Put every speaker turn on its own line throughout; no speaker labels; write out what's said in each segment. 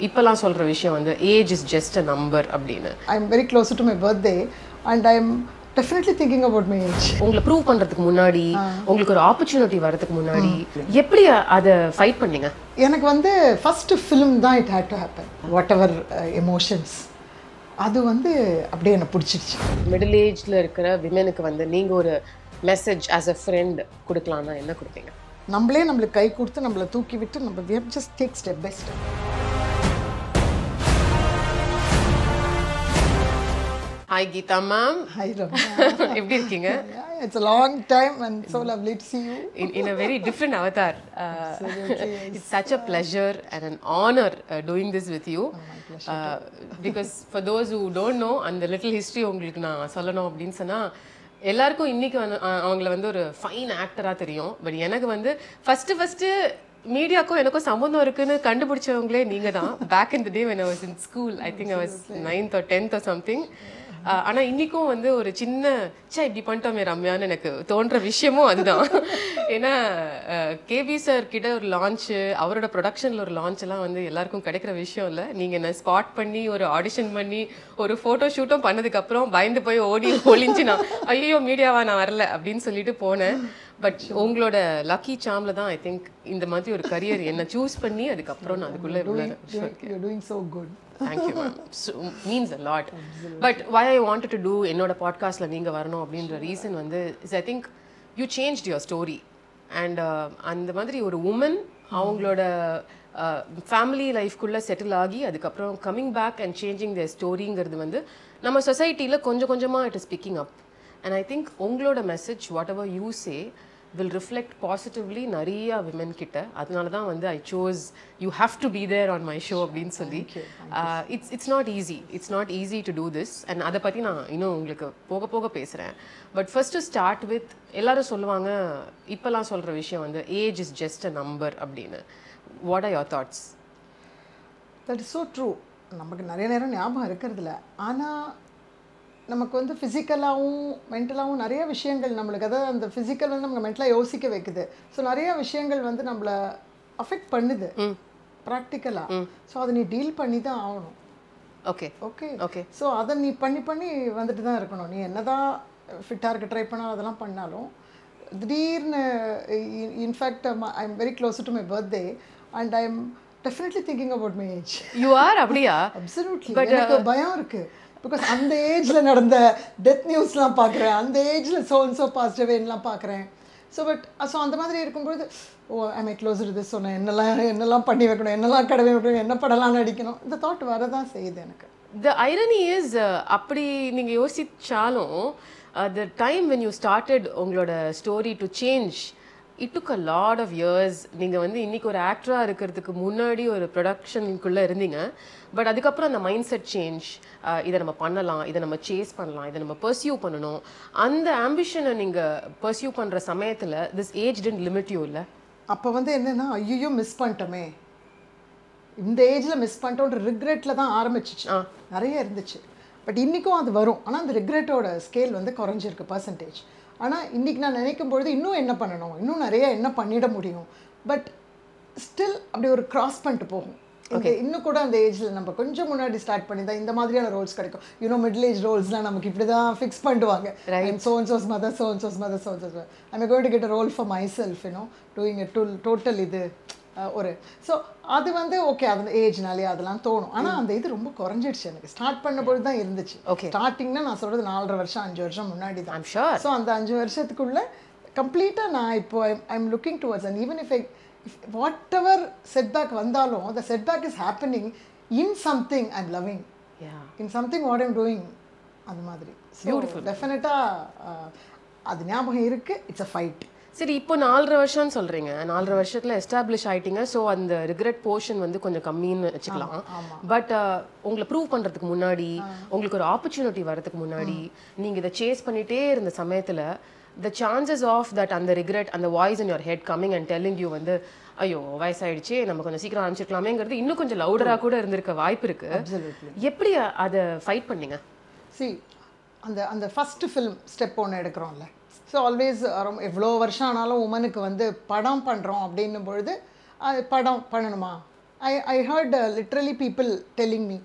இப்பலாம் சொல்ற விஷயம் வந்து age is just a number அப்படினு.
I'm very close to my birthday and I'm definitely thinking about my age.
உங்களை ப்ரூவ் பண்றதுக்கு முன்னாடி உங்களுக்கு ஒரு ஆப்பர்ச்சுனிட்டி வரதுக்கு முன்னாடி எப்படி அத ஃபைட் பண்ணீங்க?
எனக்கு வந்து ஃபர்ஸ்ட் ஃபிலிம் தான் it had to happen. Whatever emotions அது வந்து அப்படியே என்ன பிடிச்சிருச்சு.
மிடில் ஏஜ்ல இருக்கிற விமெனுக்கு வந்து நீங்க ஒரு மெசேஜ் as a friend கொடுக்கலாம்னா என்ன கொடுப்பீங்க?
நம்மளுக்கு கை கொடுத்து நம்மள தூக்கி விட்டு நம்ம we have just take step by step.
Hi Geetha ma'am.
Hi Ramya.
எப்படி இருக்கீங்க?
Yeah, it's a long time and so lovely to see you.
In a very different avatar. It's such a pleasure and an honor doing this with you.
My pleasure.
Because for those who don't know, அந்த little history உங்களுக்கு நான் சொல்லணும் அப்படின்னு சொன்னா எல்லாருக்கும் இன்னைக்கு அவங்கள வந்து ஒரு ஃபைன் ஆக்டரா தெரியும். பட் எனக்கு வந்து ஃபர்ஸ்ட் மீடியாக்கும் எனக்கும் சம்பந்தம் இருக்குன்னு கண்டுபிடிச்சவங்களே நீங்க தான். Back in the day when I was in school, I think I was 9th or 10th or something. ஆனால் இன்றைக்கும் வந்து ஒரு சின்ன இப்படி பண்ணிட்டோமே ரம்யான்னு எனக்கு தோன்ற விஷயமும் அதுதான். ஏன்னா கேபி சார் கிட்ட ஒரு லான்ச்சு, அவரோட ப்ரொடக்ஷனில் ஒரு லான்ச் எல்லாம் வந்து எல்லாருக்கும் கிடைக்கிற விஷயம் இல்லை. நீங்கள் என்ன ஸ்பாட் பண்ணி ஒரு ஆடிஷன் பண்ணி ஒரு ஃபோட்டோ ஷூட்டும் பண்ணதுக்கப்புறம் பயந்து போய் ஓடி ஒளிஞ்சு நான் ஐயோ மீடியாவா நான் வரல அப்படின்னு சொல்லிட்டு போனேன். பட் உங்களோட லக்கி சாம்ல தான் ஐ திங்க் இந்த மாதிரி ஒரு கரியர் என்ன சூஸ் பண்ணி அதுக்கப்புறம் நான் அதுக்குள்ளே
You're doing so good.
Thank you ma'am. So, means a lot. Absolutely. But why I wanted to do என்னோட பாட்காஸ்ட்ல நீங்க வரணும் அப்படின்ற ரீசன் வந்து is I think you changed your story and அந்த மாதிரி ஒரு உமன் அவங்களோட ஃபேமிலி லைஃப்குள்ளே செட்டில் ஆகி அதுக்கப்புறம் coming back and changing their ஸ்டோரிங்கிறது வந்து நம்ம சொசைட்டியில் கொஞ்சம் கொஞ்சமாக it is picking up and I think உங்களோட message whatever you say will reflect positively நிறைய விமென் கிட்ட. அதனால தான் வந்து I chose you have to be there on my show அப்படின்னு சொல்லி. It's not easy to do this and அதை பற்றி நான் இன்னும் உங்களுக்கு போக போக பேசுகிறேன். பட் ஃபர்ஸ்ட் ஸ்டார்ட் வித் எல்லாரும் சொல்லுவாங்க இப்போலாம் சொல்கிற விஷயம் வந்து age is just a number அப்படின்னு. What are your thoughts?
That is so true. நமக்கு நிறைய நேரம் ஞாபகம் இருக்கிறதில்ல. ஆனால் நமக்கு வந்து ஃபிசிக்கலாகவும் மென்டலாகவும் நிறைய விஷயங்கள் நம்மளுக்கு, அதாவது அந்த ஃபிசிக்கல் வந்து நமக்கு மென்டலாக யோசிக்க வைக்குது. ஸோ நிறைய விஷயங்கள் வந்து நம்மளை அஃபெக்ட் பண்ணுது ப்ராக்டிக்கலாக. ஸோ அதை நீ டீல் பண்ணி தான் ஆகணும்.
ஓகே
ஓகே
ஓகே
ஸோ அதை நீ பண்ணி வந்துட்டு தான் இருக்கணும். நீ என்ன தான் ஃபிட்டாக இருக்க ட்ரை பண்ணாலும் அதெல்லாம் பண்ணாலும் திடீர்னு in fact I am very close to my birthday and I am definitely thinking about my age.
You are அப்படியா?
அப்சல்யூட்லி. எனக்கு பயம் இருக்குது. பிகாஸ் அந்த ஏஜில் நடந்த டெத் நியூஸ்லாம் பார்க்குறேன், அந்த ஏஜில் ஸோ பாசிட்டிவ்லாம் பார்க்குறேன். ஸோ அந்த மாதிரி இருக்கும்போது ஐ மை க்ளோஸ் இது சொன்னேன், என்னெல்லாம் பண்ணி வைக்கணும், என்னெல்லாம் கடவை வைக்கணும், என்ன படலாம் நடிக்கணும், இந்த தாட் வரதான் செய்யுது எனக்கு.
த ஐரனி இஸ் அப்படி நீங்கள் யோசிச்சாலும் the time when you started உங்களோட story to change it took a lot of years. நீங்கள் வந்து இன்றைக்கி ஒரு ஆக்டராக இருக்கிறதுக்கு முன்னாடி ஒரு ப்ரொடக்ஷனுக்குள்ளே இருந்தீங்க. பட் அதுக்கப்புறம் அந்த மைண்ட் செட் சேஞ்ச், இதை நம்ம பண்ணலாம், இதை நம்ம சேஸ் பண்ணலாம், இதை நம்ம பர்சியூ பண்ணணும், அந்த ஆம்பிஷனை நீங்கள் பர்சியூ பண்ணுற சமயத்தில் this age tend limit you இல்லை?
அப்போ வந்து என்னென்னா ஐயோ மிஸ் பண்ணிட்டோமே, இந்த ஏஜில் மிஸ் பண்ணிட்டோன்ற ரிக்ரெட்டில் தான் ஆரம்பிச்சிச்சு. நிறைய இருந்துச்சு. பட் இன்றைக்கும் அது வரும். ஆனால் அந்த ரிக்ரெட்டோட ஸ்கேல் வந்து குறைஞ்சிருக்கு பர்சன்டேஜ். ஆனால் இன்றைக்கி நான் நினைக்கும் பொழுது இன்னும் என்ன பண்ணணும், இன்னும் நிறைய என்ன பண்ணிட முடியும். பட் ஸ்டில் அப்படி ஒரு கிராஸ் பண்ணிட்டு போகும். ஓகே, இன்னும் கூட அந்த ஏஜில் நம்ம கொஞ்சம் முன்னாடி ஸ்டார்ட் பண்ணி தான் இந்த மாதிரியான ரோல்ஸ் கிடைக்கும். மிடில் ஏஜ் ரோல்ஸ்லாம் நமக்கு இப்படி தான் ஃபிக்ஸ் பண்ணுவாங்க. சோன்சோஸ் mother I'm going to get a role for myself doing a total இது ஒரு. ஸோ அது வந்து ஓகே, அது ஏஜ்னாலே அதெல்லாம் தோணும். ஆனால் அந்த இது ரொம்ப குறைஞ்சிடுச்சு. எனக்கு ஸ்டார்ட் பண்ணும்போது தான் இருந்துச்சு. ஓகே, ஸ்டார்டிங்னா நான் சொல்கிறது 4.5 வருஷம் 5 வருஷம் முன்னாடி தான். ஸோ அந்த 5 வருஷத்துக்குள்ளே கம்ப்ளீட்டாக நான் இப்போ I am looking towards and even if what ever setback வந்தாலும் the setback is happening in something I'm loving. In something what I'm doing. அந்த மாதிரி பியூட்டிஃபுல். டெஃபினட்டாக அது ஞாபகம் இருக்குது. It's a fight.
சரி, இப்போ 4.5 வருஷம்னு சொல்கிறீங்க. 4.5 வருஷத்தில் எஸ்டாப்ளிஷ் ஆகிட்டீங்க. ஸோ அந்த ரிக்ரெட் போர்ஷன் வந்து கொஞ்சம் கம்மின்னு வச்சுக்கலாம். பட் உங்களை ப்ரூவ் பண்ணுறதுக்கு முன்னாடி, உங்களுக்கு ஒரு ஆப்பர்ச்சுனிட்டி வரதுக்கு முன்னாடி, நீங்கள் இதை சேஸ் பண்ணிகிட்டே இருந்த சமயத்தில் the chances of that அந்த regret, அந்த voice in your head coming and telling you வந்து ஐயோ வயசாயிடுச்சு, நம்ம கொஞ்சம் சீக்கிரம் ஆரம்பிச்சிருக்கலாமேங்கிறது இன்னும் கொஞ்சம் லவுடராக கூட இருந்திருக்க வாய்ப்பு இருக்கு. எப்படி அதை ஃபைட் பண்ணீங்க?
அந்த ஃபர்ஸ்ட் ஃபிலிம் ஸ்டெப் ஒன்று எடுக்கிறோம்ல. ஸோ ஆல்வேஸ் எவ்வளோ வருஷம் ஆனாலும் உமனுக்கு வந்து படம் பண்ணுறோம் அப்படின்னும் பொழுது படம் பண்ணணுமா, I heard literally people telling me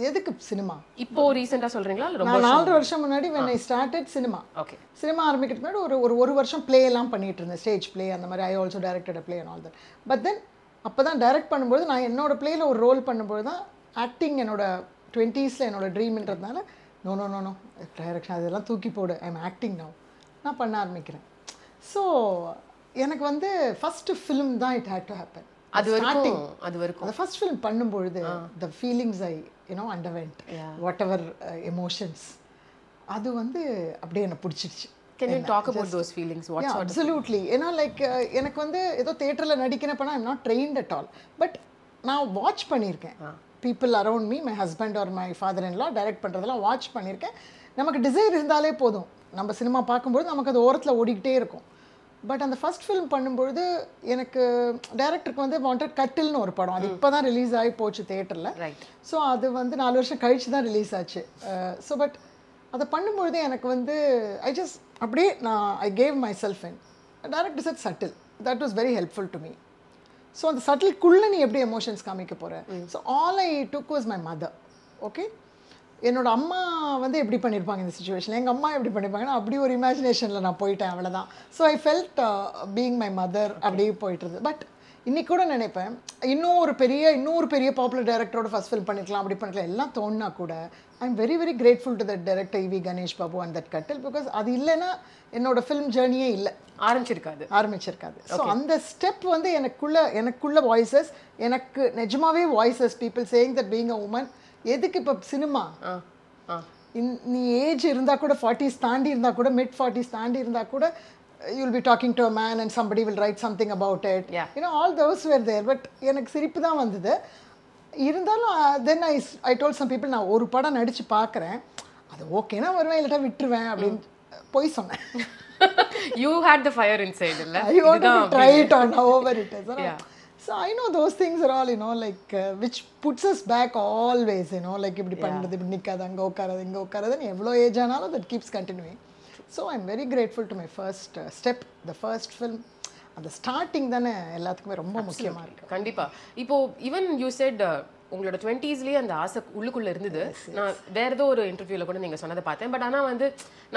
எதுக்கு சினிமா
இப்போ ரீசெண்டா சொல்றீங்களா இல்ல ரொம்ப
நான் 4 வருஷம் முன்னாடி when I started cinema
okay
cinema ஆரம்பிக்கிறதுக்கு முன்னாடி ஒரு வருஷம் ப்ளே எல்லாம் பண்ணிட்டு இருந்தேன் ஸ்டேஜ் ப்ளே அந்த மாதிரி I also directed a play and all that but then அப்போ தான் டைரக்ட் பண்ணும்போது நான் என்னோட ப்ளேயில் ஒரு ரோல் பண்ணும்போது தான் ஆக்டிங் என்னோட 20s என்னோட ட்ரீம்ன்றதுனால no no no no direction அதெல்லாம் தூக்கி போடு ஐ எம் ஆக்டிங் நவ் நான் பண்ண ஆரம்பிக்கிறேன் ஸோ எனக்கு வந்து ஃபஸ்ட்டு ஃபிலிம் தான் இட் ஹேட் டு ஹேப்பன்
அது வரைக்கும்
அந்த ஃபர்ஸ்ட் ஃபிலிம் பண்ணும்பொழுது the feelings I underwent what ever emotions அது வந்து அப்படியே என்னை பிடிச்சிருச்சு.
Can you talk about those feelings? What sort
absolutely. Like எனக்கு வந்து ஏதோ தியேட்டரில் நடிக்கிறப்பனா I'm not trained at all but நான் வாட்ச் பண்ணியிருக்கேன் people around me my husband or my father in law direct பண்ணுறதெல்லாம் வாட்ச் பண்ணியிருக்கேன். நமக்கு டிசைர் இருந்தாலே போதும் நம்ம சினிமா பார்க்கும்போது நமக்கு அது ஓரத்தில் ஓடிக்கிட்டே இருக்கும். பட் அந்த ஃபர்ஸ்ட் ஃபிலிம் பண்ணும்பொழுது எனக்கு டைரக்டருக்கு வந்து வாண்டட் கட்டில்னு ஒரு படம் அது இப்போ தான் ரிலீஸ் ஆகி போச்சு தியேட்டரில். ஸோ அது வந்து 4 வருஷம் கழிச்சு தான் ரிலீஸ் ஆச்சு. ஸோ பட் அதை பண்ணும்பொழுதே எனக்கு வந்து ஐ ஜஸ்ட் அப்படியே நான் I gave myself in director set subtle that was very helpful to me. So அந்த சட்டில்குள்ளே நீ எப்படி எமோஷன்ஸ் காமிக்க போகிற. So all I took was my mother. Okay என்னோட அம்மா வந்து எப்படி பண்ணியிருப்பாங்க இந்த சுச்சுவேஷனில் எங்கள் அம்மா எப்படி பண்ணியிருப்பாங்கன்னா அப்படி ஒரு இமேஜினேஷனில் நான் போயிட்டேன் அவ்வளோதான். So I felt being my mother அப்படியே போயிட்டுருது. பட் இன்றைக்கி கூட நினைப்பேன் இன்னொரு பெரிய பாப்புலர் டைரக்டரோட ஃபஸ்ட் ஃபில்ம் பண்ணிக்கலாம் அப்படி பண்ணிக்கலாம் எல்லாம் தோணுனா கூட I am very very grateful to that director E V Ganesh Babu and that கட்டில் பிகாஸ் அது இல்லைன்னா என்னோட ஃபிலிம் ஜேர்னியே இல்லை ஆரம்பிச்சிருக்காது. ஸோ அந்த ஸ்டெப் வந்து எனக்குள்ள வாய்ஸஸ் எனக்கு நிஜமாவே voices people saying that being a woman எதுக்கு இப்போ சினிமா நீ ஏஜ் இருந்தால் கூட 40s தாண்டி இருந்தால் கூட மிட் 40s தாண்டி இருந்தால் கூட you will be talking to a man and somebody will write something about it. All those were there. But எனக்கு சிரிப்பு தான் வந்தது. இருந்தாலும் then I told some people நான் ஒரு படம் நடிச்சு பார்க்குறேன் அது ஓகேனா வருவேன் இல்லாட்டா விட்டுருவேன் அப்படின்னு போய் சொன்னேன்.
You had the fire inside இல்ல
I wanted to try it on however it is. So I know those things are all like which puts us back always like இப்படி பண்றது இப்படி நிக்காத அங்க உட்காராத இங்க உட்காராதன்னு எவ்வளோ ஏஜ் ஆனாலும் that keeps continuing. So I'm very grateful to my first step, the first film. அந்த starting தானே எல்லாத்துக்குமே ரொம்ப முக்கியமாக இருக்குது.
கண்டிப்பாக. இப்போது ஈவன் யூ செட் உங்களோட 20ஸ்லேயே அந்த ஆசை உள்ளுக்குள்ளே இருந்தது. நான் வேறு ஏதோ ஒரு இன்டர்வியூவில் கூட நீங்கள் சொன்னதை பார்த்தேன். பட் ஆனால் வந்து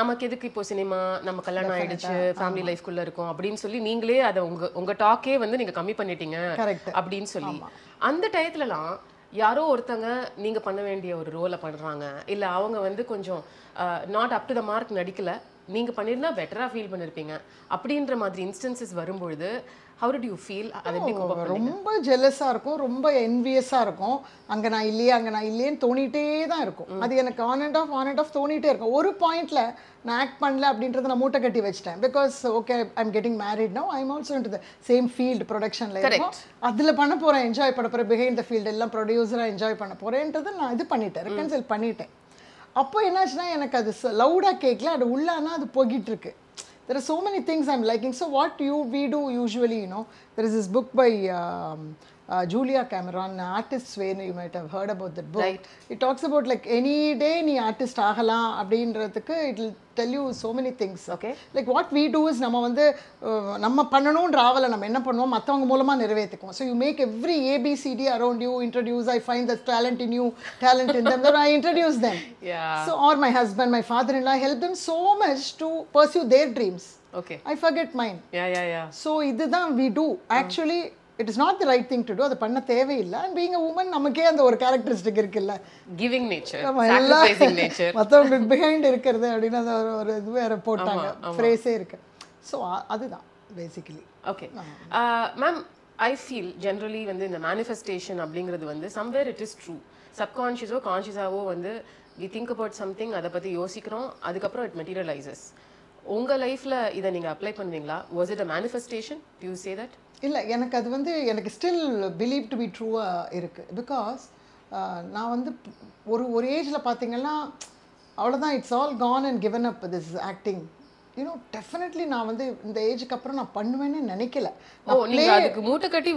நமக்கு எதுக்கு இப்போ சினிமா நம்ம கல்யாணம் ஆகிடுச்சு ஃபேமிலி லைஃப்குள்ளே இருக்கும் அப்படின்னு சொல்லி நீங்களே அதை உங்கள் டாக்கே வந்து நீங்கள் கம்மி பண்ணிட்டீங்க அப்படின்னு சொல்லி அந்த டயத்துலலாம் யாரோ ஒருத்தங்க நீங்கள் பண்ண வேண்டிய ஒரு ரோலை பண்ணுறாங்க இல்லை அவங்க வந்து கொஞ்சம் not up to the mark நடிக்கலை நீங்கள் பண்ணியிருந்தா பெட்டராக ஃபீல் பண்ணியிருப்பீங்க அப்படின்ற மாதிரி இன்ஸ்டன்சஸ் வரும்பொழுது ஹவு டிட் யூ ஃபீல்? அது எப்படி
ரொம்ப ஜெலஸாக இருக்கும் ரொம்ப என்வியஸாக இருக்கும். அங்கே நான் இல்லையேன்னு தோணிகிட்டே தான் இருக்கும். அது எனக்கு ஆன் அண்ட் ஆஃப் தோணிகிட்டே இருக்கும். ஒரு பாயிண்டில் நான் ஆக்ட் பண்ணல அப்படின்றத நான் மூட்டை கட்டி வச்சிட்டேன். Because okay I am getting married now I am also in to the same field ப்ரொடக்ஷனில் இருக்கும். அதில் பண்ண போகிறேன் என்ஜாய் பண்ண போகிறேன் பிஹைண்ட் த ஃபீல்டு எல்லாம் ப்ரொடியூசராக என்ஜாய் பண்ண போகிறேன்றதை நான் இது பண்ணிட்டேன் ரெக்கன்சைல் பண்ணிட்டேன். அப்போ என்னாச்சுன்னா எனக்கு அது லவுடாக கேட்கல அது உள்ளானா அது போகிட்டு இருக்கு. There are so many things I'm liking. So what we do usually, there is this book by Julia Cameron, Artist's Way. You might have heard about that book. Right. It talks about like any day நீ artist ஆகலாம் அப்படின்றதுக்கு it will tell you so many things.
Okay.
Like what we do is நம்ம வந்து நம்ம பண்ணணும்ன்ற ஆவலை நம்ம என்ன பண்ணுவோம் மற்றவங்க மூலமா நிறைவேற்றிக்குவோம். So you make every ABCD around you, introduce, I find the talent in you, talent in them, then I introduce them.
Yeah.
So or my husband, my father-in-law help them so much to pursue their dreams.
Okay.
I forget mine.
Yeah.
So இதுதான் we do. Actually it is not the right thing to do. அது பண்ண தேவையில்லை. And being a woman நமக்கே அந்த ஒரு characteristic இருக்குல்ல
giving nature, sacrificing nature,
மற்றவங்களுக்கு behind இருக்கிறது அப்படின்னு அந்த ஒரு இது வேற போட்டாங்க ஃப்ரேஸே இருக்கு. ஸோ அதுதான் basically.
Okay ma'am I feel generally வந்து இந்த மேனிஃபெஸ்டேஷன் அப்படிங்கிறது வந்து சம்வேர் இட் இஸ் ட்ரூ. சப்கான்ஷியஸோ கான்ஷியஸாவோ வந்து வி திங்க் அபவுட் சம்திங் அதை பற்றி யோசிக்கிறோம் அதுக்கப்புறம் இட் மெட்டீரியலைசஸ். உங்கள் லைஃப்பில் இதை நீங்கள் அப்ளை பண்ணுவீங்களா? Was it a manifestation? Do you say that?
இல்லை எனக்கு அது வந்து எனக்கு ஸ்டில் பிலீவ் டு பி ட்ரூவாக இருக்குது. பிகாஸ் நான் வந்து ஒரு ஏஜில் பார்த்தீங்கன்னா அவ்வளோதான் it's all gone and given up this acting. Definitely நான் வந்து இந்த ஏஜுக்கு அப்புறம் நான் பண்ணுவேன்னு நினைக்கல.
மூட்டை கட்டி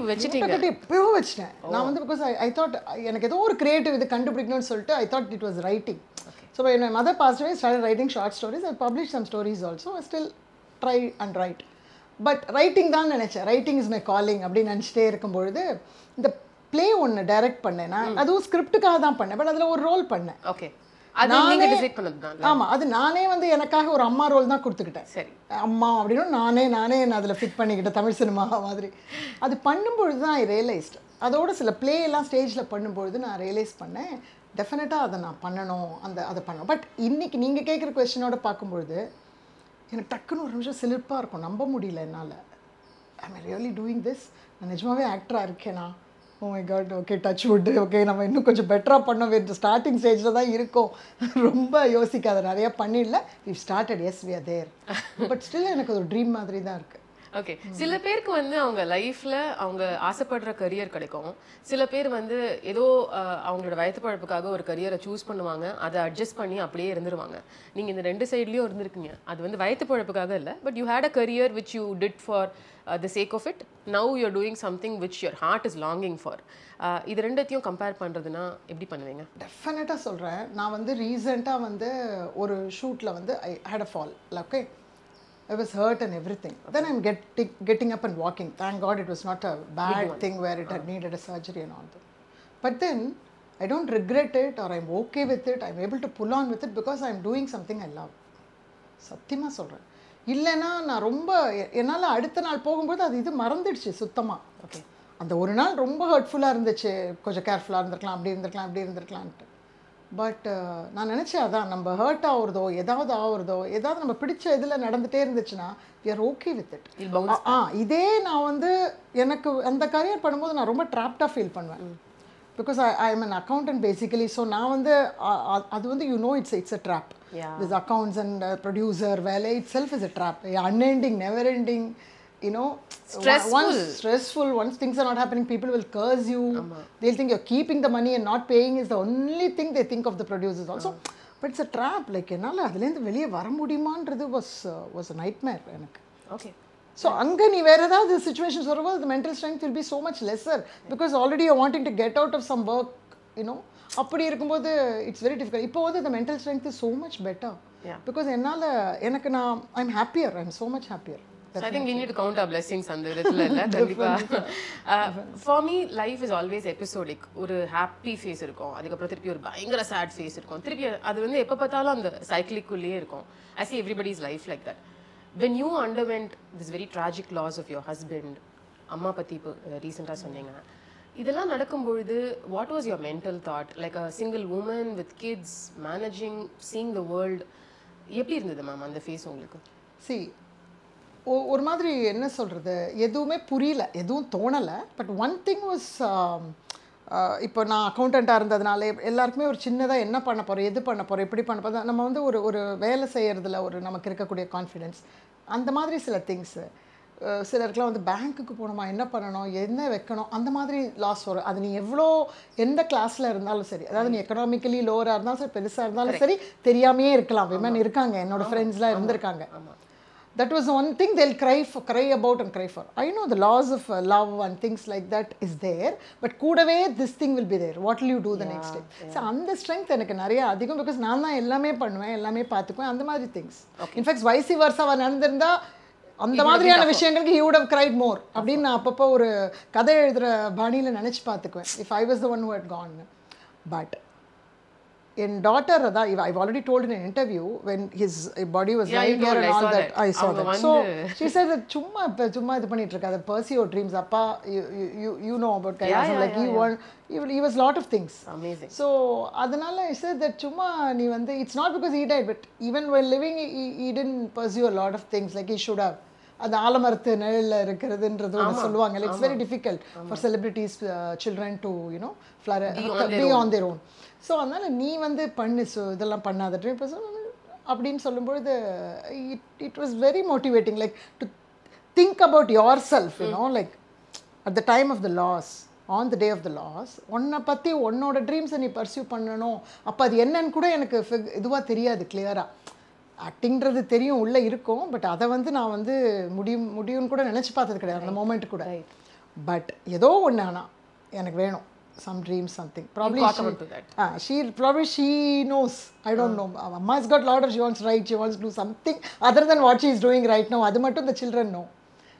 எப்பயோ வச்சிட்டேன் நான் வந்து. பிகாஸ் ஐ தாட் எனக்கு ஏதோ ஒரு கிரியேட்டிவ் இது கண்டுபிடிக்கணும்னு சொல்லிட்டு I thought it was writing. So when my mother passed away, I started writing short stories. I published some stories also. I still try and write. But writing தான் நினச்சேன். Writing is my calling அப்படின்னு நினச்சிட்டே இருக்கும்பொழுது இந்த play ஒன்று direct பண்ணேன் நான். அதுவும் ஸ்கிரிப்டுக்காக தான் பண்ணேன், பட் அதில் ஒரு ரோல் பண்ணேன்.
ஓகே, அது நீங்க டிசைட் பண்ணதுதான்.
ஆமாம், அது நானே வந்து எனக்காக ஒரு அம்மா ரோல் தான் கொடுத்துக்கிட்டேன்.
சரி,
அம்மா அப்படின்னு நானே என்ன அதில் ஃபிட் பண்ணிக்கிட்டேன், தமிழ் சினிமா மாதிரி. அது பண்ணும்பொழுது தான் ஐ ரியலைஸ்ட். அதோட சில ப்ளே எல்லாம் ஸ்டேஜில் பண்ணும்பொழுது நான் ரியலைஸ் பண்ணேன், டெஃபினட்டாக அதை நான் பண்ணணும், அதை பண்ணணும். பட் இன்றைக்கி நீங்கள் கேட்குற கொஸ்டினோட பார்க்கும்பொழுது எனக்கு டக்குன்னு ஒரு நிமிஷம் சிலிர்ப்பாக இருக்கும், நம்ப முடியல என்னால். I am really doing this, நான் நிஜமாவே ஆக்டராக இருக்கேனா? Oh my God, okay, touch wood, okay, நம்ம இன்னும் கொஞ்சம் பெட்டராக பண்ணோம், இந்த ஸ்டார்டிங் ஸ்டேஜில் தான் இருக்கோம், ரொம்ப யோசிக்காத, நிறையா பண்ணிடல, we started, yes we are there. But still எனக்கு ஒரு ட்ரீம் மாதிரி தான் இருக்குது.
ஓகே, சில பேருக்கு வந்து அவங்க லைஃப்பில் அவங்க ஆசைப்படுற கரியர் கிடைக்கும். சில பேர் வந்து ஏதோ அவங்களோட வயது பழப்புக்காக ஒரு கரியரை சூஸ் பண்ணுவாங்க, அதை அட்ஜஸ்ட் பண்ணி அப்படியே இருந்துருவாங்க. நீங்கள் இந்த 2 சைட்லேயும் இருந்திருக்கீங்க. அது வந்து வயது பழப்புக்காக இல்லை, but you had a career which you did for the sake of it. Now you're doing something which your heart is longing for. இது ரெண்டத்தையும் கம்பேர் பண்ணுறதுனா எப்படி பண்ணுவீங்க?
டெஃபினட்டாக சொல்கிறேன். நான் வந்து ரீசெண்டாக வந்து ஒரு ஷூட்டில் வந்து I had a fall. Okay, I was hurt and everything. Then I'm getting up and walking. Thank God it was not a bad thing where it had needed a surgery and all that. But then I don't regret it or I'm okay with it. I'm able to pull on with it because I'm doing something I love. சத்தியமாக சொல்கிறேன். இல்லைன்னா நான் ரொம்ப என்னால் அடுத்த நாள் போகும்போது அது இது மறந்துடுச்சு சுத்தமாக. ஓகே, அந்த ஒரு நாள் ரொம்ப ஹர்ட்ஃபுல்லாக இருந்துச்சு, கொஞ்சம் கேர்ஃபுல்லாக இருந்திருக்கலாம், அப்படி இருந்திருக்கலான்ட்டு. பட் நான் நினச்சேன், அதான் நம்ம ஹர்ட் ஆகுறதோ ஏதாவது நம்ம பிடிச்ச இதில் நடந்துகிட்டே இருந்துச்சுன்னா we are okay with it. இதே நான் வந்து எனக்கு அந்த கரியர் பண்ணும்போது நான் ரொம்ப ட்ராப்டாக ஃபீல் பண்ணுவேன். Because I am an accountant basically. So நான் வந்து அது வந்து it's a trap. This accounts and producer வேலை itself is a trap. Unending, never ending, stressful. Once things are not happening, people will curse you. They'll think you're keeping the money and not paying is the only thing they think of the producers also. But it's a trap. Like என்னால் அதுலேருந்து வெளியே வர முடியுமான்றது was a nightmare எனக்கு.
Okay.
So அங்கே நீ வேறு ஏதாவது situations வரும்போது the mental strength will be so much lesser because already you're wanting to get out of some work, அப்படி இருக்கும்போது இட்ஸ் வெரி டிஃபிகல்ட். இப்போ வந்து the mental strength is so much better because என்னால் I'm happier. I'm so much happier.
So I think we need to count our blessings அந்த இடத்துல இல்லை கண்டிப்பாக. For me life is always episodic. ஒரு happy face இருக்கும், அதுக்கப்புறம் திருப்பி ஒரு பயங்கர சேட் ஃபேஸ் இருக்கும், திருப்பி அது வந்து எப்போ பார்த்தாலும் அந்த சைக்கிளிக்குள்ளேயே இருக்கும். I see everybody's life like that. When you underwent this very tragic loss of your husband, அம்மா பற்றி இப்போ ரீசெண்டாக சொன்னீங்க, இதெல்லாம் நடக்கும்பொழுது what was your mental thought? Like a single woman with kids, managing, seeing the world, எப்படி இருந்தது ma'am அந்த face உங்களுக்கு?
See, ஒரு மாதிரி என்ன சொல்கிறது, எதுவுமே புரியல, எதுவும் தோணலை. பட் ஒன் திங் வாஸ், இப்போ நான் அக்கௌண்டண்ட்டாக இருந்ததுனால எல்லாருக்குமே ஒரு சின்னதாக என்ன பண்ண போகிறோம், எது பண்ண போகிறோம், எப்படி பண்ண போகிறோம், நம்ம வந்து ஒரு வேலை செய்கிறதுல நமக்கு இருக்கக்கூடிய கான்ஃபிடென்ஸ், அந்த மாதிரி சில திங்ஸு. சிலருக்குலாம் வந்து பேங்க்குக்கு போகணுமா, என்ன பண்ணணும், என்ன வைக்கணும், அந்த மாதிரி லாஸ் வரும். அது நீ எந்த கிளாஸில் இருந்தாலும் சரி, அதாவது நீ எக்கனாமிக்கலி லோவராக இருந்தாலும் சரி, பெருசாக இருந்தாலும் சரி, தெரியாமையே இருக்கலாம். விமன் இருக்காங்க, என்னோடய ஃப்ரெண்ட்ஸ்லாம் இருந்திருக்காங்க. That was one thing they'll cry about and cry for. I know the loss of love and things like that is there, but கூடவே this thing will be there. What will you do the next day? So அந்த strength எனக்கு நிறைய அதிகம் because நான் தான் எல்லாமே பண்ணுவேன், எல்லாமே பார்த்துக்குவேன், அந்த மாதிரி things. In fact vice versa நடந்திருந்தா அந்த மாதிரியான விஷயங்களுக்கு he would have cried more அப்படின்னு நான் அப்பப்போ ஒரு கதை எழுதுகிற பாணியில் நினச்சி பார்த்துக்குவேன் if I was the one who had gone. But N daughter தான், I've already told in an interview when his body was lying here and all that, I saw that. So she said that சும்மா இது பண்ணிட்டு இருக்காத, pursue your dreams. அப்பா you know about Kailasam, like he was lot of things.
Amazing.
So அதனால I said that சும்மா நீ வந்து, it's not because he died, but even while living he didn't pursue a lot of things like he should have. அது ஆலமரத்து நிழலில் இருக்கிறதுன்றது ஒன்று சொல்லுவாங்க. It's very difficult for celebrities, children to be on their own. So அதனால் நீ வந்து பண்ணு, so இதெல்லாம் பண்ணாத அப்படின்னு சொல்லும்பொழுது it was very motivating, like to think about yourself, like at the time of the loss, on the day of the loss, உன்னை பற்றி உன்னோட ட்ரீம்ஸை நீ பர்சியூ பண்ணணும். அப்போ அது என்னன்னு கூட எனக்கு இதுவாக தெரியாது கிளியராக. ஆக்டிங்கிறது தெரியும், உள்ளே இருக்கும், பட் அதை வந்து நான் வந்து முடியும்னு கூட நினச்சி பார்த்தது கிடையாது அந்த மோமெண்ட் கூட. பட் ஏதோ ஒன்று ஆனால் எனக்கு வேணும், some dreams, something. Probably
you talk about that.
She knows. I don't know. Amma has got lot of, she wants to write, she wants to do something other than what she is doing right now. Adu mattum the children know.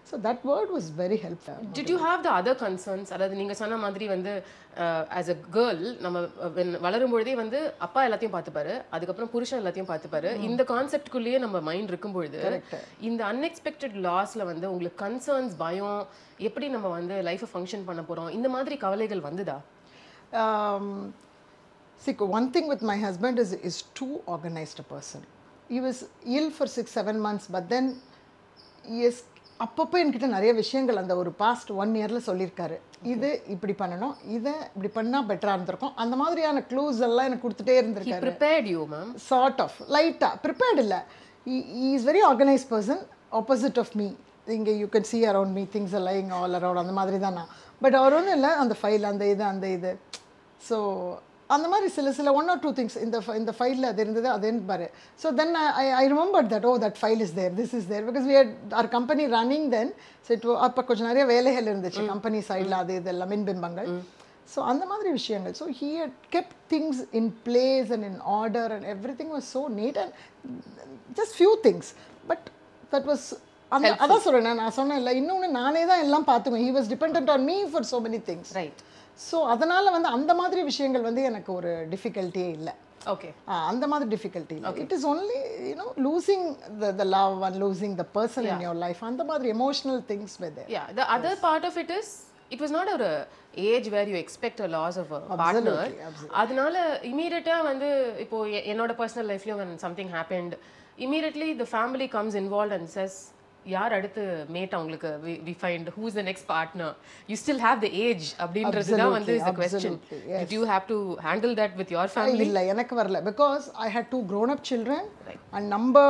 So that word was very helpful.
Did you have the other concerns? அதாவது நீங்க சொன்ன மாதிரி வந்து as a girl நம்ம வளரும்பொழுதே வந்து அப்பா எல்லாத்தையும் பார்த்துப்பாரு, அதுக்கப்புறம் புருஷன் எல்லாத்தையும் பார்த்துப்பாரு. இந்த கான்செப்ட்குள்ளேயே நம்ம மைண்ட் இருக்கும்பொழுது இந்த அன்எக்ஸ்பெக்டட் லாஸ்ல வந்து உங்களுக்கு கன்சர்ன்ஸ், பயம், எப்படி நம்ம வந்து லைஃபை ஃபங்க்ஷன் பண்ண போறோம், இந்த மாதிரி கவலைகள் வந்துதா?
See, one thing with my husband is too organized a person. He was ill for 6-7 months, but then அப்பப்போ என்கிட்ட நிறைய விஷயங்கள் அந்த ஒரு பாஸ்ட் 1 இயர்ல சொல்லியிருக்காரு. இது இப்படி பண்ணணும், இதை இப்படி பண்ணால் பெட்டராக இருந்திருக்கும், அந்த மாதிரியான க்ளூஸ் எல்லாம் எனக்கு கொடுத்துட்டே இருந்திருக்காரு.
Prepared you, ma'am?
Sort of, லைட்டாக ப்ரிப்பேர்ட் இல்லை. He is very organized person, opposite of me. இங்கே you can see around me things are lying all around, அந்த மாதிரி தான் நான். பட் அவர் ஒன்றும் இல்லை, அந்த ஃபைல் அந்த இது ஸோ அந்த மாதிரி சில 1 or 2 things இந்த ஃபைலில் அது இருந்தது அதுன்னு பாரு. So then I remember that that file is there, this is there, because we had our company running then. So அப்போ கொஞ்சம் நிறைய வேலைகள் இருந்துச்சு கம்பெனி சைடில், அது இதெல்லாம் மின்பிம்பங்கள். ஸோ அந்த மாதிரி விஷயங்கள். So he had kept things in place and in order and everything was so neat and just few things. But that was அதான் சொல்கிறேன், நான் சொன்னேன் இல்லை, இன்னொன்று நானே தான் எல்லாம் பார்த்துக்குவேன். he was dependent on me for so many things.
Right.
So அதனால் வந்து அந்த மாதிரி விஷயங்கள் வந்து எனக்கு ஒரு டிஃபிகல்ட்டியே இல்லை.
ஓகே,
அந்த மாதிரி டிஃபிகல்ட்டி இல்லை. It is only losing the love and losing the person in your life, அந்த மாதிரி emotional things with it.
Yeah, the other part of it is it was not a age where you expect a loss of a partner. அதனால இமீடியட்டா வந்து இப்போ என்னோட personal லைஃப்லயும் when something happened, immediately the family comes involved and says, யார் அடுத்து mat அவங்களுக்கு, we find who's the next partner. You still have the age அப்படின்றது தான் வந்து is the question. Did you have to handle that with your family?
இல்லை, எனக்கு வரல, because I had 2 grown up children. And நம்ம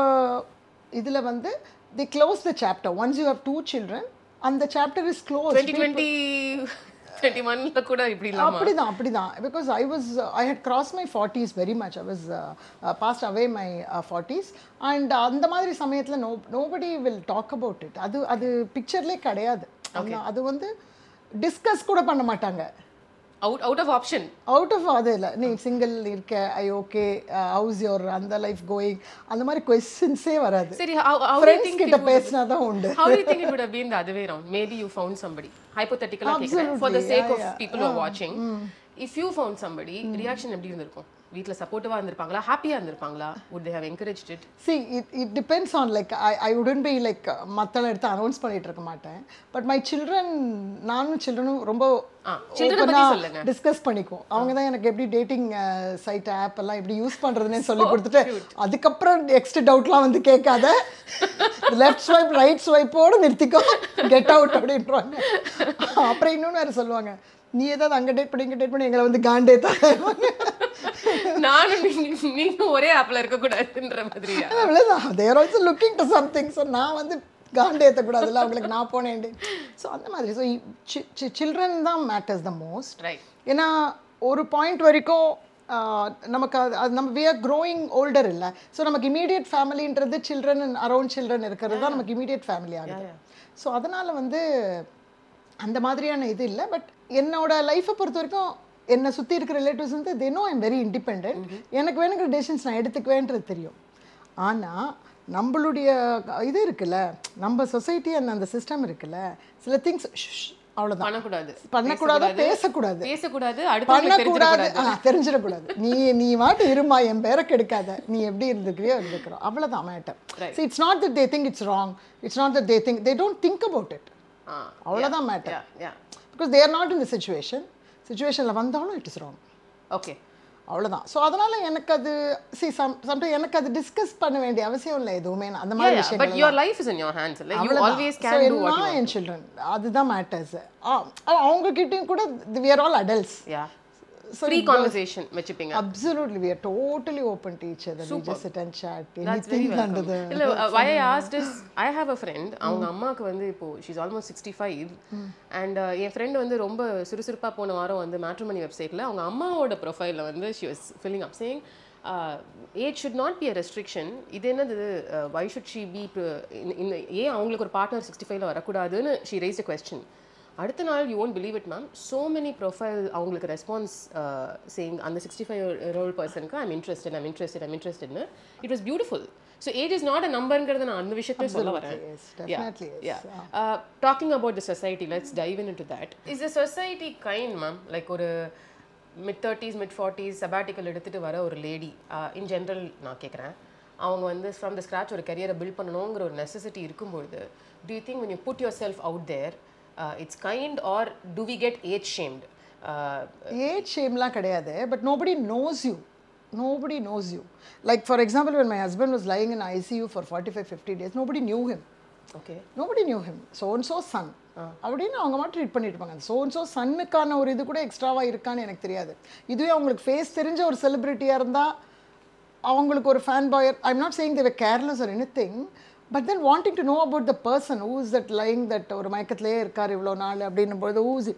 இதுல வந்து they close the chapter once you have 2 children and the chapter is closed.
2021 கூட இப்படி இல்லாம
அப்படிதான் because I had crossed my 40s very much. I was passed away my 40s and அந்த மாதிரி சமயத்துல nobody will talk about it. அது பிக்சர்லயே கிடையாது. அது வந்து டிஸ்கஸ் கூட பண்ண மாட்டாங்க.
out of option,
அது இல்லை, நீ சிங்கிள் இருக்க, ஐ ஓகே, ஹவுஸ் யோர் அந்த லைஃப் கோயிங், அந்த மாதிரி கொஸ்டின்ஸே வராது.
சரி,
ஃப்ரெண்ட்ஸ் கிட்ட பேசினா தான் உண்டு.
how do you think it would have been the other way around? Maybe you found somebody, hypothetically கேக்குறேன், for the sake of people who are watching, if you found somebody, reaction எப்படி இருந்திருக்கும்? வீட்ல சப்போர்ட்டிவா இருந்திருப்பாங்களா, ஹாப்பியா இருந்திருப்பாங்களா? would they have encouraged it?
See, it depends on, like, I wouldn't be like மத்தல எடுத்து announce பண்ணிட்டு இருக்க மாட்டேன். பட் மை children, நானும் childrenum ரொம்ப
children பத்தி சொல்லுங்க,
டிஸ்கஸ் பண்ணிக்குவோம். அவங்க தான் எனக்கு எப்படி டேட்டிங் சைட் ஆப் எல்லாம் எப்படி யூஸ் பண்றதுன்னு சொல்லி கொடுத்துட்டு, அதுக்கப்புறம் நெக்ஸ்ட் டவுட்லாம் வந்து கேட்காத, லெஃப்ட் ஸ்வைப் ரைட் ஸ்வைப்போட நிறுத்திக்கோ, கெட் அவுட் அப்படின்றாங்க. அப்புறம் இன்னொன்று வேறு சொல்லுவாங்க, நீ ஏதாவது அங்கே டேட் பண்ணி எங்களை வந்து காண்டே தான்,
நானும் நீங்க ஒரே ஆப்ல இருக்க கூடாதுன்ற மாதிரியா?
அவ்வளவுதான், they are also looking to something. So நான் வந்து காண்டே ஏற்றக்கூடாதுல்ல அவங்களுக்கு, நான் போனேன். ஸோ அந்த மாதிரி. ஸோ சில்ட்ரன் தான் மேட்டர்ஸ் த மோஸ்ட்.
ரைட்.
ஏன்னா ஒரு பாயிண்ட் வரைக்கும் நமக்கு அது நம்ம we are growing older இல்லை. ஸோ நமக்கு இமீடியட் ஃபேமிலின்றது சில்ட்ரன் அண்ட் அரௌண்ட் சில்ட்ரன் இருக்கிறது தான் நமக்கு இமீடியட் ஃபேமிலி ஆகுது. ஸோ அதனால் வந்து அந்த மாதிரியான இது இல்லை. பட் என்னோட லைஃப்பை பொறுத்த வரைக்கும் என்னை சுற்றி இருக்கிற ரிலேட்டிவ்ஸ் வந்து they know I'm very independent. எனக்கு வேணுங்கிற டெசிஷன்ஸ் நான் எடுத்துக்குவேன்றது தெரியும். ஆனால் நம்மளுடைய இது இருக்குல்ல, நம்ம சொசைட்டி அந்த சிஸ்டம் இருக்குல்ல, சில திங்ஸ் அவ்வளோதான் பண்ணக்கூடாது, பேசக்கூடாது, தெரிஞ்சிடக்கூடாது. நீ வாட்டு இருமா, என் பேரை கெடுக்காத, நீ எப்படி இருந்துக்கிறியோ இருந்துக்கிறோம், அவ்வளோதான் matter. So it's not that they think it's wrong, it's not that they don't think about it, அவ்வளோதான் matter. Because they are not in the சிச்சுவேஷனில் வந்தாலும் இட் இஸ் ராங்.
ஓகே,
அவ்வளோதான். ஸோ அதனால எனக்கு அது சம்டைம் எனக்கு அது டிஸ்கஸ் பண்ண வேண்டிய அவசியம் இல்லை எதுவுமே. அந்த மாதிரி விஷயங்கள்,
but your life is in your hands, like you always can do what you want.
N children, அதுதான் மேட்டர்ஸ். அவங்க கிட்டயும் கூட we are all adults.
Yeah. Free conversation வெச்சுப்பீங்க.
Absolutely, we are totally open to each other. We just sit and chat.
That's very welcome. இல்ல, why I asked is, I have a friend, அவங்க அம்மாக்கு வந்து இப்போ she's almost 65 and N friend வந்து ரொம்ப சுறுசுறுப்பா போன வாரம் வந்து மேட்ரிமோனி வெப்சைட்ல அவங்க அம்மாவோட ப்ரொஃபைல்ல வந்து she was filling up saying age should not be a restriction. இது என்னது, why should she be ஏன் அவங்களுக்கு ஒரு பார்ட்னர் 65ல வரக்கூடாதுன்னு she raised a question. அடுத்த நாள் you won't believe it ma'am, so many profile அவங்களுக்கு ரெஸ்பான்ஸ் saying அந்த 65-year-old பர்சனுக்கு ஐம் இன்ட்ரெஸ்டட்னு. It was beautiful. So age is not a நம்பருங்கிறது நான் அந்த விஷயத்தையும் சொல்ல வரேன். Talking about the society, let's dive into that. Is the society kind ma'am? Like ஒரு mid-30s mid-40s sabbatical எடுத்துகிட்டு வர ஒரு லேடி இன் ஜென்ரல் நான் கேட்குறேன், அவங்க வந்து ஃப்ரம் த ஸ்க்ராச் ஒரு கரியரை பில்ட் பண்ணணுங்கிற ஒரு நெசசிட்டி இருக்கும்பொழுது, do you think when you put yourself out there it's kind, or do we get age shamed?
Age shameலாம் கிடையாது, but nobody knows you. Like for example, when my husband was lying in ICU for 45-50 days, nobody knew him. So and so son அப்படின்னு அவங்க மட்டும் treat பண்ணிட்டு இருப்பாங்க. So and so சன்னுக்கான ஒரு இது கூட எக்ஸ்ட்ராவாக இருக்கான்னு எனக்கு தெரியாது. இதுவே அவங்களுக்கு ஃபேஸ் தெரிஞ்ச ஒரு செலிப்ரிட்டியாக இருந்தால் அவங்களுக்கு ஒரு fan follower, I am not saying they were careless or anything, but then wanting to know about the person who is that lying that ஒரு மயக்கத்திலே இருக்கார் இவ்வளோ நாள் அப்படின்னும் பொழுது ஊஸ்